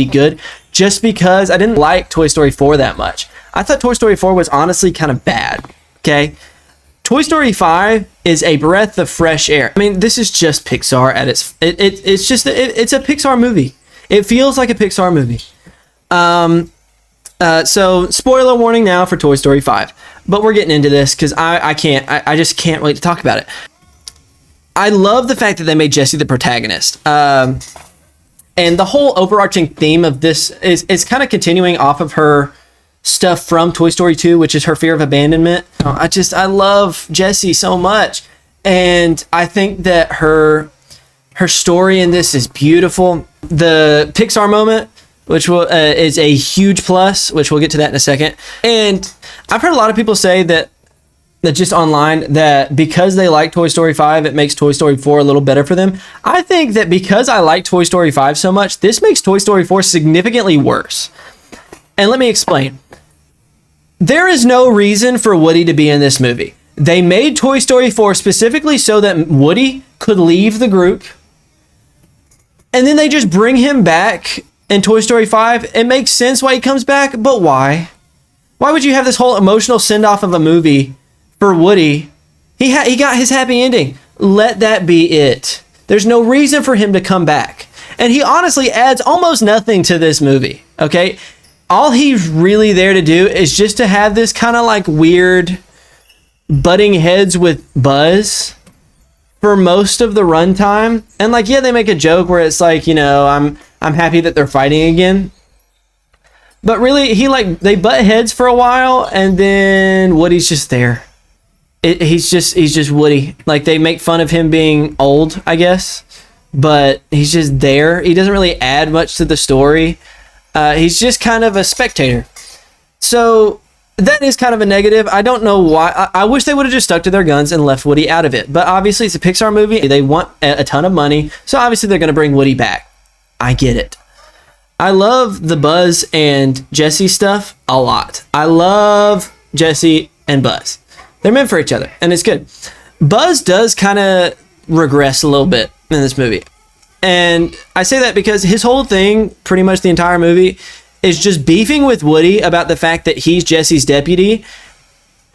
good, just because I didn't like Toy Story 4 that much. I thought Toy Story 4 was honestly kind of bad. Okay, Toy Story 5 is a breath of fresh air. I mean, this is just Pixar at its. It's a Pixar movie. It feels like a Pixar movie. So spoiler warning now for Toy Story 5, but we're getting into this because I just can't wait to talk about it. I love the fact that they made Jessie the protagonist. And the whole overarching theme of this is kind of continuing off of her stuff from Toy Story 2, which is her fear of abandonment. I love Jessie so much. And I think that her story in this is beautiful. The Pixar moment, which is a huge plus, which we'll get to that in a second. And I've heard a lot of people say that just online, that because they like Toy Story 5, it makes Toy Story 4 a little better for them. I think that because I like Toy Story 5 so much, this makes Toy Story 4 significantly worse. And let me explain. There is no reason for Woody to be in this movie. They made Toy Story 4 specifically so that Woody could leave the group, and then they just bring him back in Toy Story 5. It makes sense why he comes back, but why? Why would you have this whole emotional send-off of a movie for Woody? He got his happy ending. Let that be it. There's no reason for him to come back. And he honestly adds almost nothing to this movie, okay? All he's really there to do is just to have this kind of like weird butting heads with Buzz for most of the runtime. And like, yeah, they make a joke where it's like, you know, I'm happy that they're fighting again. But really, they butt heads for a while, and then Woody's just there. He's just Woody. Like, they make fun of him being old, I guess, but he's just there. He doesn't really add much to the story. He's just kind of a spectator. So that is kind of a negative. I don't know why. I wish they would have just stuck to their guns and left Woody out of it. But obviously, it's a Pixar movie. They want a ton of money, so obviously they're going to bring Woody back. I get it. I love the Buzz and Jessie stuff a lot. I love Jessie and Buzz. They're meant for each other, and it's good. Buzz does kind of regress a little bit in this movie. And I say that because his whole thing, pretty much the entire movie, is just beefing with Woody about the fact that he's Jessie's deputy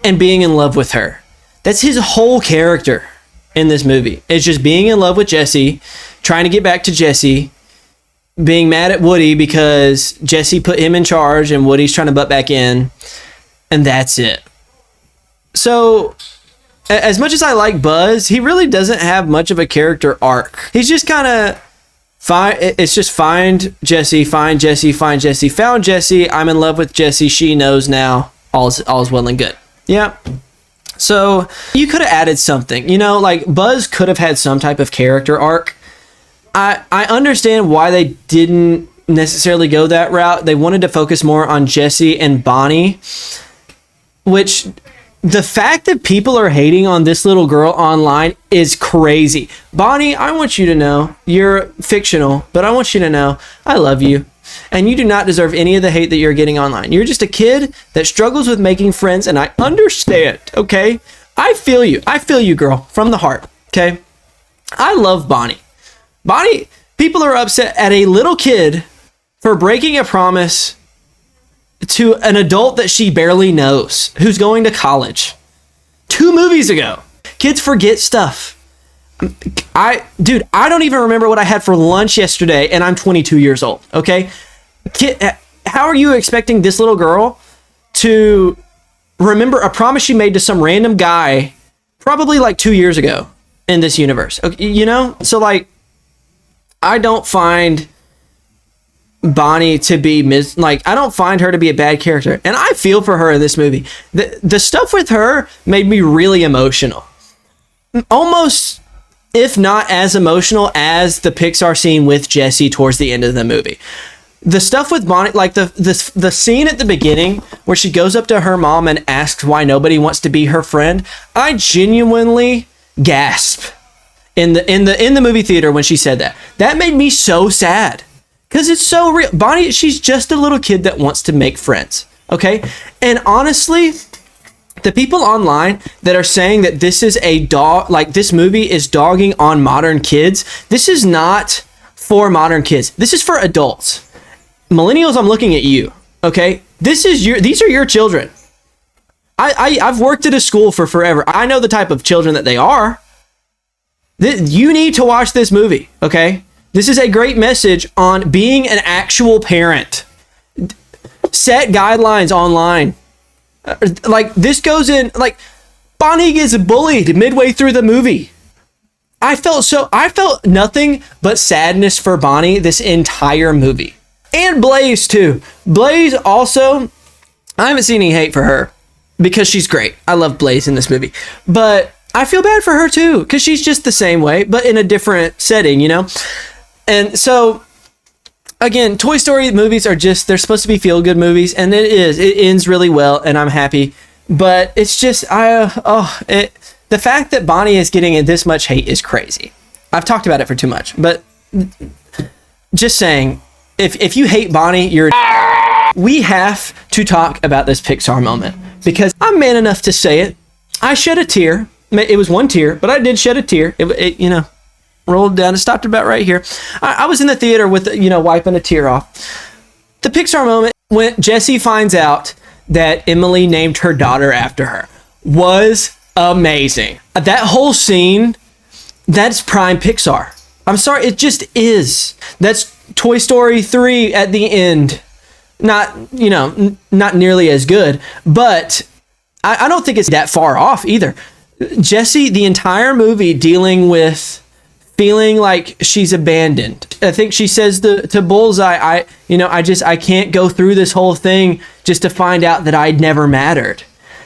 and being in love with her. That's his whole character in this movie. It's just being in love with Jessie, trying to get back to Jessie, being mad at Woody because Jessie put him in charge and Woody's trying to butt back in, and that's it. So, as much as I like Buzz, he really doesn't have much of a character arc. He's just kind of It's just find Jesse, find Jesse, find Jesse, found Jesse. I'm in love with Jesse. She knows now. All's well and good. Yeah. So you could have added something, you know, like Buzz could have had some type of character arc. I understand why they didn't necessarily go that route. They wanted to focus more on Jesse and Bonnie, which the fact that people are hating on this little girl online is crazy. Bonnie, I want you to know you're fictional, but I want you to know I love you. And you do not deserve any of the hate that you're getting online. You're just a kid that struggles with making friends, and I understand, okay? I feel you, girl, from the heart, okay? I love Bonnie. Bonnie, people are upset at a little kid for breaking a promise to an adult that she barely knows, who's going to college. 2 movies ago. Kids forget stuff. I don't even remember what I had for lunch yesterday, and I'm 22 years old, okay? How are you expecting this little girl to remember a promise she made to some random guy probably like 2 years ago in this universe? Okay, you know? So, like, I don't find Bonnie to be I don't find her to be a bad character, and I feel for her in this movie. The stuff with her made me really emotional. Almost, if not as emotional as the Pixar scene with Jesse towards the end of the movie. The stuff with Bonnie, like the scene at the beginning where she goes up to her mom and asks why nobody wants to be her friend, I genuinely gasp in the movie theater when she said that. That made me so sad because it's so real. Bonnie, she's just a little kid that wants to make friends, okay? And honestly, the people online that are saying that this is this movie is dogging on modern kids, this is not for modern kids. This is for adults. Millennials, I'm looking at you, okay? These are your children. I've worked at a school for forever. I know the type of children that they are. You need to watch this movie, okay? This is a great message on being an actual parent. Set guidelines online. Like, this goes in, like, Bonnie gets bullied midway through the movie. I felt nothing but sadness for Bonnie this entire movie. And Blaze, too. Blaze also, I haven't seen any hate for her because she's great. I love Blaze in this movie. But I feel bad for her, too, because she's just the same way, but in a different setting, you know? And so, again, Toy Story movies are just, they're supposed to be feel-good movies, and it is. It ends really well, and I'm happy. But it's just, the fact that Bonnie is getting this much hate is crazy. I've talked about it for too much, but just saying, if you hate Bonnie, we have to talk about this Pixar moment, because I'm man enough to say it. I shed a tear. It was 1 tear, but I did shed a tear. It rolled down and stopped about right here. I was in the theater with, wiping a tear off. The Pixar moment when Jessie finds out that Emily named her daughter after her was amazing. That whole scene, that's prime Pixar. I'm sorry, it just is. That's Toy Story 3 at the end. Not nearly as good, but I don't think it's that far off either. Jessie, the entire movie dealing with feeling like she's abandoned. I think she says to Bullseye, I can't go through this whole thing just to find out that I'd never mattered.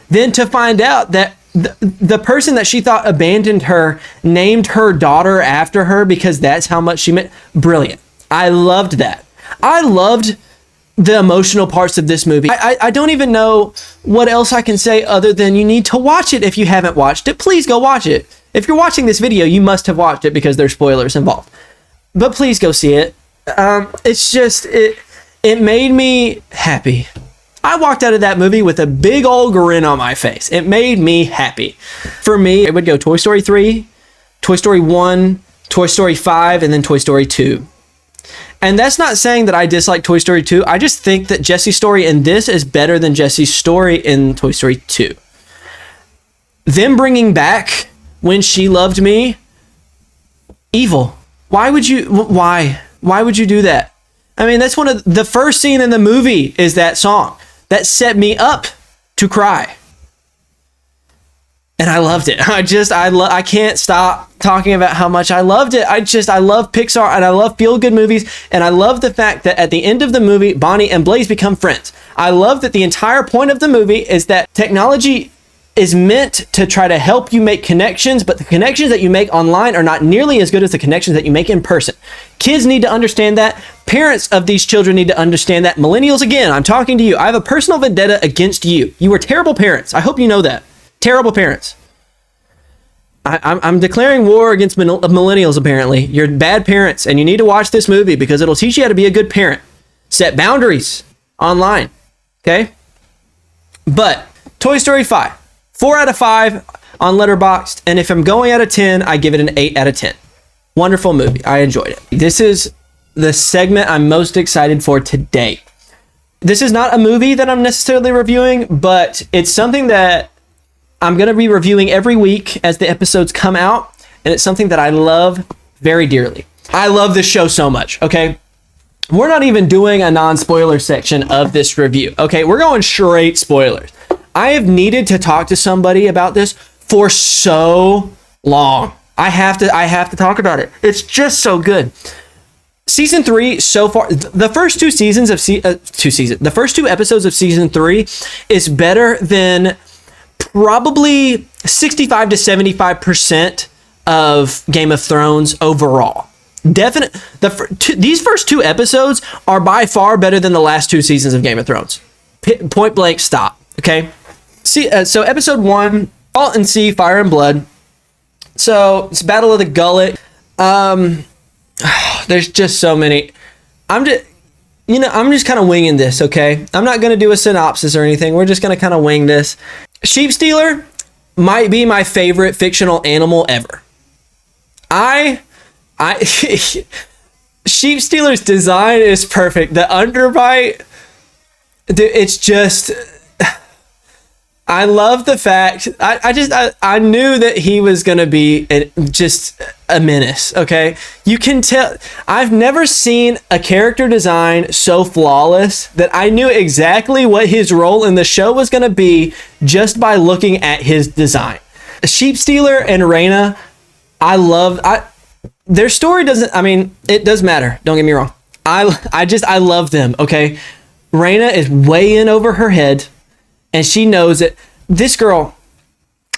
Then to find out that the person that she thought abandoned her named her daughter after her because that's how much she meant. Brilliant. I loved that. I loved the emotional parts of this movie. I don't even know what else I can say other than you need to watch it. If you haven't watched it, please go watch it. If you're watching this video, you must have watched it because there's spoilers involved. But please go see it. It's just, it made me happy. I walked out of that movie with a big old grin on my face. It made me happy. For me, it would go Toy Story 3, Toy Story 1, Toy Story 5, and then Toy Story 2. And that's not saying that I dislike Toy Story 2. I just think that Jessie's story in this is better than Jessie's story in Toy Story 2. Them bringing back When She Loved Me, evil. Why would you do that? I mean, that's one of the first scene in the movie is that song. That set me up to cry. and I loved it. I can't stop talking about how much I loved it. I love Pixar, and I love feel-good movies, and I love the fact that at the end of the movie, Bonnie and Blaze become friends. I love that the entire point of the movie is that technology is meant to try to help you make connections, but the connections that you make online are not nearly as good as the connections that you make in person. Kids need to understand that. Parents of these children need to understand that. Millennials, again, I'm talking to you. I have a personal vendetta against you. You were terrible parents. I hope you know that. Terrible parents. I'm declaring war against millennials, apparently. You're bad parents, and you need to watch this movie because it'll teach you how to be a good parent. Set boundaries online, okay? But Toy Story 5. 4 out of 5 on Letterboxd, and if I'm going out of 10, I give it an 8 out of 10. Wonderful movie. I enjoyed it. This is the segment I'm most excited for today. This is not a movie that I'm necessarily reviewing, but it's something that I'm going to be reviewing every week as the episodes come out, and it's something that I love very dearly. I love this show so much, okay? We're not even doing a non-spoiler section of this review, okay? We're going straight spoilers. I have needed to talk to somebody about this for so long. I have to talk about it. It's just so good. Season 3 so far, the first two seasons of the first two episodes of season 3 is better than probably 65 to 75% of Game of Thrones overall. These first two episodes are by far better than the last two seasons of Game of Thrones. Point blank stop. Okay. So episode 1, Salt and Sea, Fire and Blood. So it's Battle of the Gullet. There's just so many. I'm just kind of winging this, okay? I'm not going to do a synopsis or anything. We're just going to kind of wing this. Sheep Stealer might be my favorite fictional animal ever. Sheep Stealer's design is perfect. The underbite, dude, it's just... I love the fact I knew that he was gonna be just a menace. Okay, you can tell. I've never seen a character design so flawless that I knew exactly what his role in the show was gonna be just by looking at his design. Sheep Stealer and Raina, their story doesn't. I mean, it does matter. Don't get me wrong. I love them. Okay, Raina is way in over her head. And she knows it. This girl,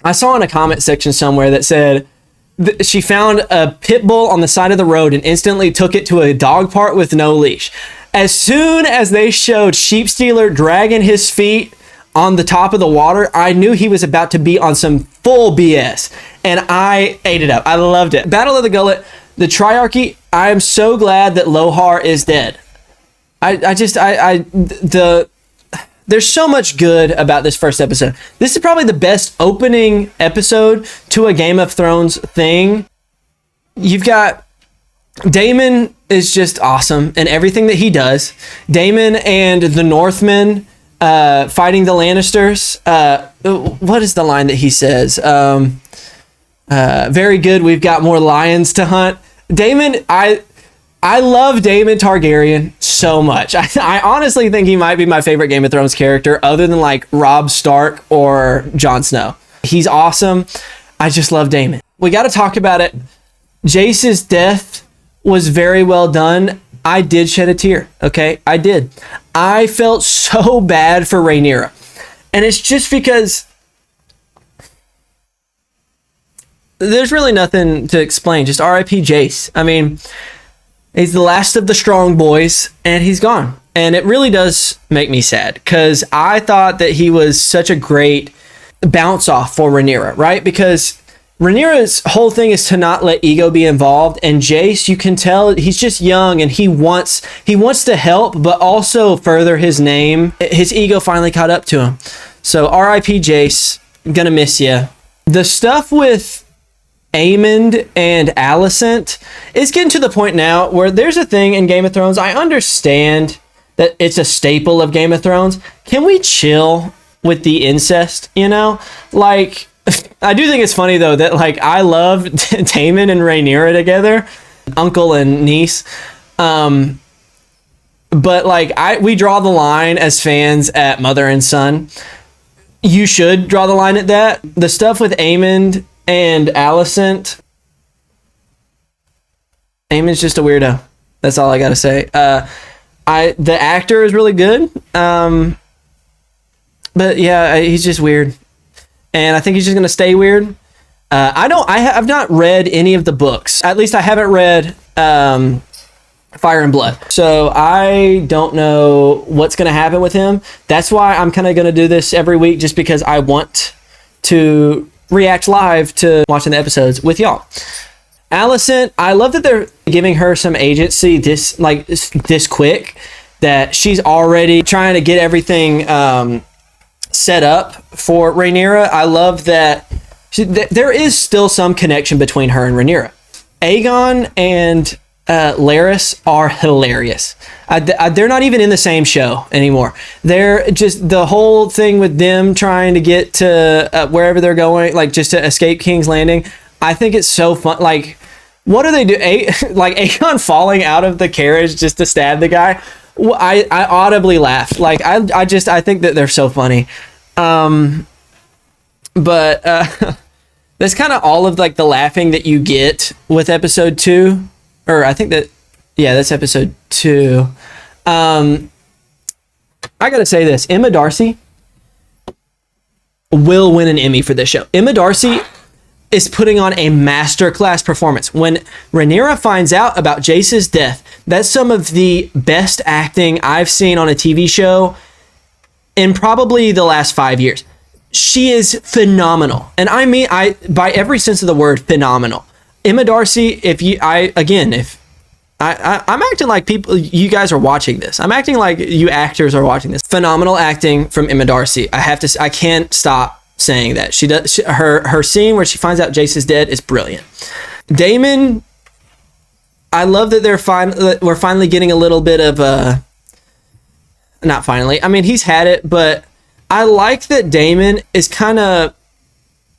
I saw in a comment section somewhere that said she found a pit bull on the side of the road and instantly took it to a dog park with no leash. As soon as they showed Sheep Stealer dragging his feet on the top of the water, I knew he was about to be on some full BS. And I ate it up. I loved it. Battle of the Gullet, the Triarchy, I am so glad that Lohar is dead. There's so much good about this first episode. This is probably the best opening episode to a Game of Thrones thing. You've got Daemon is just awesome in everything that he does. Daemon and the Northmen fighting the Lannisters. What is the line that he says? Very good. We've got more lions to hunt. Daemon, I love Daemon Targaryen so much. I honestly think he might be my favorite Game of Thrones character other than like Robb Stark or Jon Snow. He's awesome. I just love Daemon. We got to talk about it. Jace's death was very well done. I did shed a tear. Okay, I did. I felt so bad for Rhaenyra. And it's just because there's really nothing to explain. Just R.I.P. Jace. I mean... he's the last of the strong boys, and he's gone. And it really does make me sad, because I thought that he was such a great bounce off for Rhaenyra, right? Because Rhaenyra's whole thing is to not let ego be involved, and Jace, you can tell he's just young, and he wants to help, but also further his name. His ego finally caught up to him. So R.I.P. Jace, I'm gonna miss you. The stuff with Aemond and Alicent is getting to the point now where there's a thing in Game of Thrones. I understand that it's a staple of Game of Thrones. Can we chill with the incest, you know? Like, I do think it's funny though that like I love Daemon and Rhaenyra together, uncle and niece. But like we draw the line as fans at mother and son. you should draw the line at that. The stuff with Aemond and Alicent, Aemond's just a weirdo. That's all I gotta say. The actor is really good, but yeah, he's just weird, and I think he's just gonna stay weird. I've not read any of the books. At least I haven't read Fire and Blood. So I don't know what's going to happen with him. That's why I'm kind of going to do this every week, just because I want to react live to watching the episodes with y'all. Alicent, I love that they're giving her some agency this quick, that she's already trying to get everything set up for Rhaenyra. I love that there is still some connection between her and Rhaenyra. Aegon and Larys are hilarious. They're not even in the same show anymore. They're just, the whole thing with them trying to get to wherever they're going, like just to escape King's Landing. I think it's so fun. Like, what do they do? Like Aegon falling out of the carriage just to stab the guy. I audibly laughed. Like I think that they're so funny. But that's kind of all of like the laughing that you get with episode 2, or I think that, yeah, that's episode 2. I gotta say this, Emma Darcy will win an Emmy for this show. Emma Darcy is putting on a masterclass performance. When Rhaenyra finds out about Jace's death, that's some of the best acting I've seen on a TV show in probably the last 5 years. She is phenomenal. And I mean, by every sense of the word, phenomenal. Emma Darcy, I'm acting like you guys are watching this. I'm acting like you actors are watching this. Phenomenal acting from Emma Darcy. I can't stop saying that. Her scene where she finds out Jace is dead is brilliant. Daemon, I love that we're finally getting a little bit of not finally. I mean, he's had it, but I like that Daemon is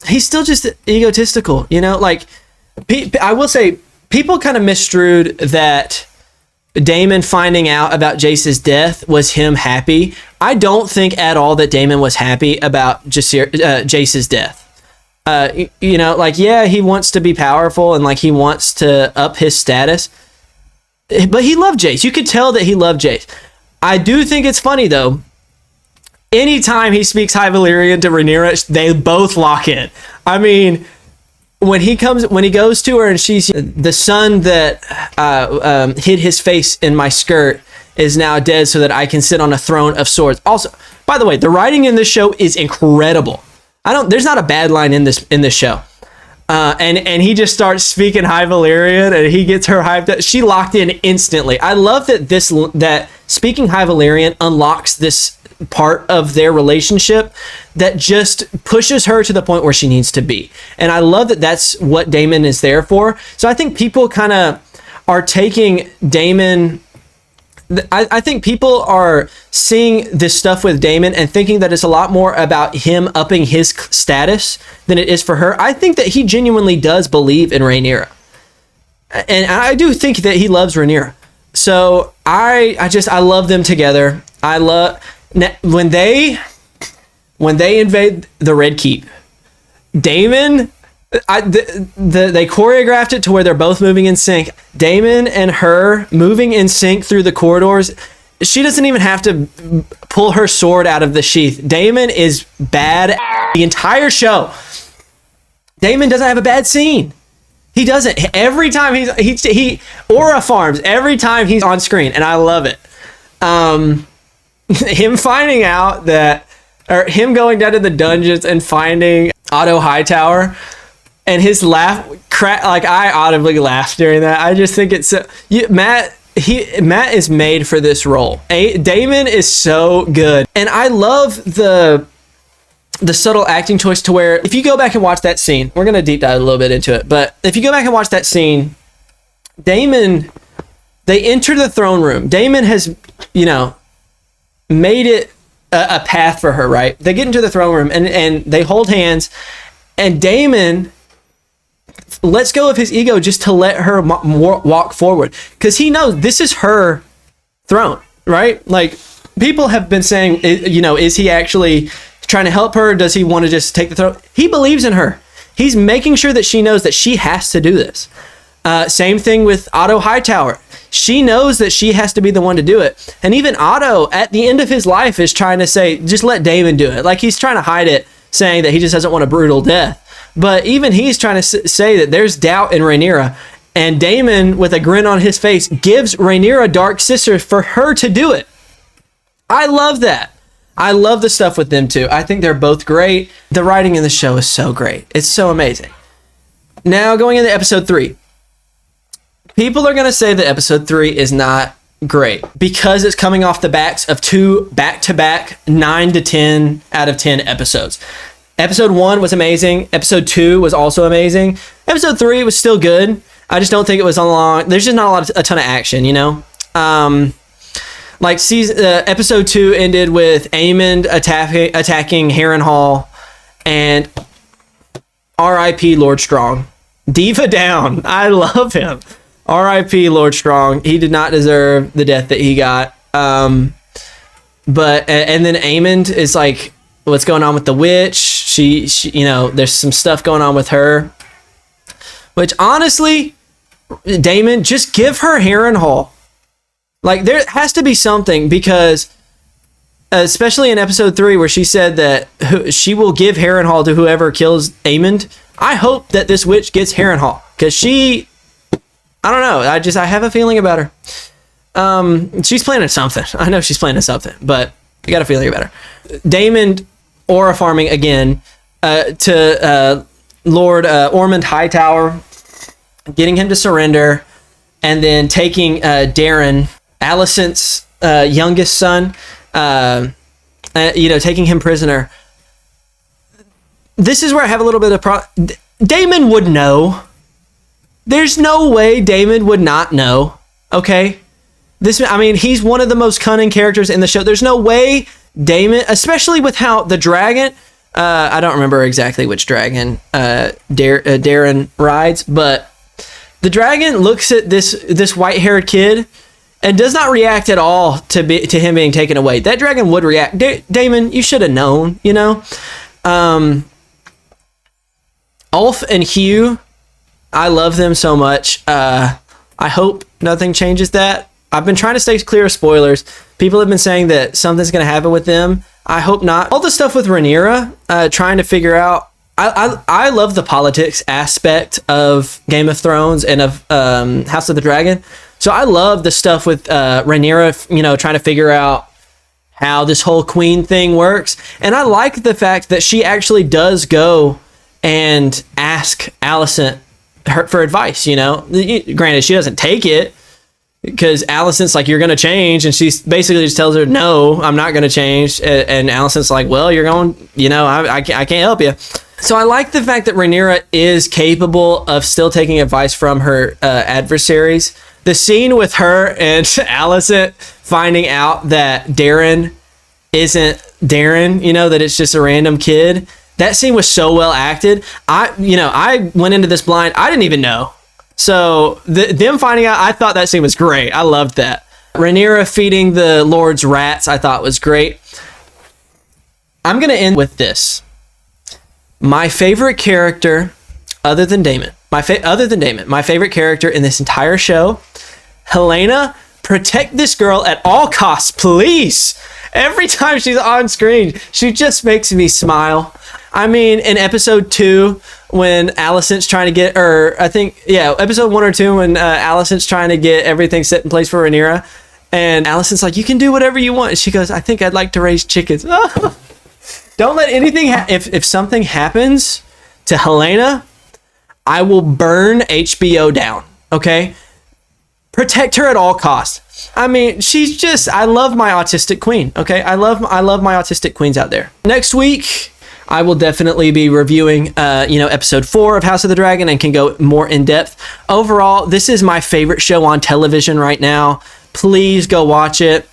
he's still just egotistical, you know? Like, I will say, people kind of misconstrued that Daemon finding out about Jace's death was him happy. I don't think at all that Daemon was happy about Jace's death. You know, like, yeah, he wants to be powerful and like he wants to up his status, but he loved Jace. You could tell that he loved Jace. I do think it's funny though. Anytime he speaks High Valyrian to Rhaenyra, they both lock in. I mean, when he goes to her and she's, the son that hid his face in my skirt is now dead so that I can sit on a throne of swords. Also, by the way, the writing in this show is incredible. There's not a bad line in this show. And he just starts speaking High Valyrian and he gets her hyped up. She locked in instantly. I love that speaking High Valyrian unlocks this part of their relationship that just pushes her to the point where she needs to be. And I love that that's what Daemon is there for. So I think people kind of are taking Daemon. I think people are seeing this stuff with Daemon and thinking that it's a lot more about him upping his status than it is for her. I think that he genuinely does believe in Rhaenyra. And I do think that he loves Rhaenyra. So I love them together. When they invade the Red Keep, Daemon, they choreographed it to where they're both moving in sync. Daemon and her moving in sync through the corridors. She doesn't even have to pull her sword out of the sheath. Daemon is bad the entire show. Daemon doesn't have a bad scene. He doesn't. Every time he aura farms every time he's on screen, and I love it. Him finding out or him going down to the dungeons and finding Otto Hightower, and his laugh, like I audibly laughed during that. I just think it's Matt is made for this role. Daemon is so good, and I love the subtle acting choice to where if you go back and watch that scene, we're gonna deep dive a little bit into it, but if you go back and watch that scene, Daemon, they enter the throne room. Daemon has, made it a path for her, right? They get into the throne room and they hold hands, and Daemon lets go of his ego just to let her walk forward, because he knows this is her throne, right? Like, people have been saying, is he actually trying to help her? Does he want to just take the throne? He believes in her. He's making sure that she knows that she has to do this. Same thing with Otto Hightower. She knows that she has to be the one to do it. And even Otto, at the end of his life, is trying to say, just let Daemon do it. Like, he's trying to hide it, saying that he just doesn't want a brutal death. But even he's trying to say that there's doubt in Rhaenyra. And Daemon, with a grin on his face, gives Rhaenyra Dark Sister for her to do it. I love that. I love the stuff with them too. I think they're both great. The writing in the show is so great. It's so amazing. Now, going into episode 3. People are going to say that episode 3 is not great because it's coming off the backs of 2 back-to-back 9 to 10 out of 10 episodes. Episode 1 was amazing. Episode 2 was also amazing. Episode 3 was still good. I just don't think it was on long. There's just not a ton of action, you know? Episode 2 ended with Aemond attacking Harrenhal and R.I.P. Lord Strong. Diva down. I love him. R.I.P. Lord Strong. He did not deserve the death that he got. And then Aemond is like, what's going on with the witch? She, you know, there's some stuff going on with her. Which honestly, Daemon, just give her Harrenhal. Like, there has to be something, because especially in episode 3 where she said that she will give Harrenhal to whoever kills Aemond. I hope that this witch gets Harrenhal, because she, I don't know, I have a feeling about her. She's planning something. I know she's planning something, but I got a feeling about her. Daemon aura farming again to Lord Ormond Hightower, getting him to surrender, and then taking Darren, Alicent's youngest son, taking him prisoner. This is where I have a little bit of Daemon would know. There's no way Daemon would not know. Okay, he's one of the most cunning characters in the show. There's no way Daemon, especially with how the dragon, I don't remember exactly which dragon Darren rides, but the dragon looks at this white-haired kid and does not react at all to him being taken away. That dragon would react. Daemon, you should have known, you know? Ulf and Hugh, I love them so much. I hope nothing changes that. I've been trying to stay clear of spoilers. People have been saying that something's going to happen with them. I hope not. All the stuff with Rhaenyra, trying to figure out. I love the politics aspect of Game of Thrones and of House of the Dragon. So I love the stuff with Rhaenyra, trying to figure out how this whole queen thing works. And I like the fact that she actually does go and ask Alicent for advice, Granted, she doesn't take it, because Alicent's like, you're going to change. And she basically just tells her, no, I'm not going to change. And Alicent's like, well, you're going, I can't help you. So I like the fact that Rhaenyra is capable of still taking advice from her adversaries. The scene with her and Alicent finding out that Darren isn't Darren, that it's just a random kid. That scene was so well acted. I went into this blind. I didn't even know. So them finding out, I thought that scene was great. I loved that. Rhaenyra feeding the Lord's rats, I thought was great. I'm going to end with this. My favorite character, other than Daemon, my favorite character in this entire show, Helena. Protect this girl at all costs, please. Every time she's on screen, she just makes me smile. In episode 2, when Alicent's trying to get, episode 1 or 2, when Alicent's trying to get everything set in place for Rhaenyra, and Alicent's like, you can do whatever you want. And she goes, I think I'd like to raise chickens. Don't let anything if something happens to Helena, I will burn HBO down, okay? Protect her at all costs. She's just, I love my autistic queen, okay? I love my autistic queens out there. Next week, I will definitely be reviewing, episode 4 of House of the Dragon, and can go more in depth. Overall, this is my favorite show on television right now. Please go watch it.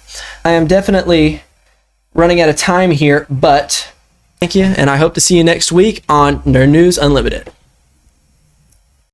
I am definitely running out of time here, but thank you, and I hope to see you next week on Nerd News Unlimited.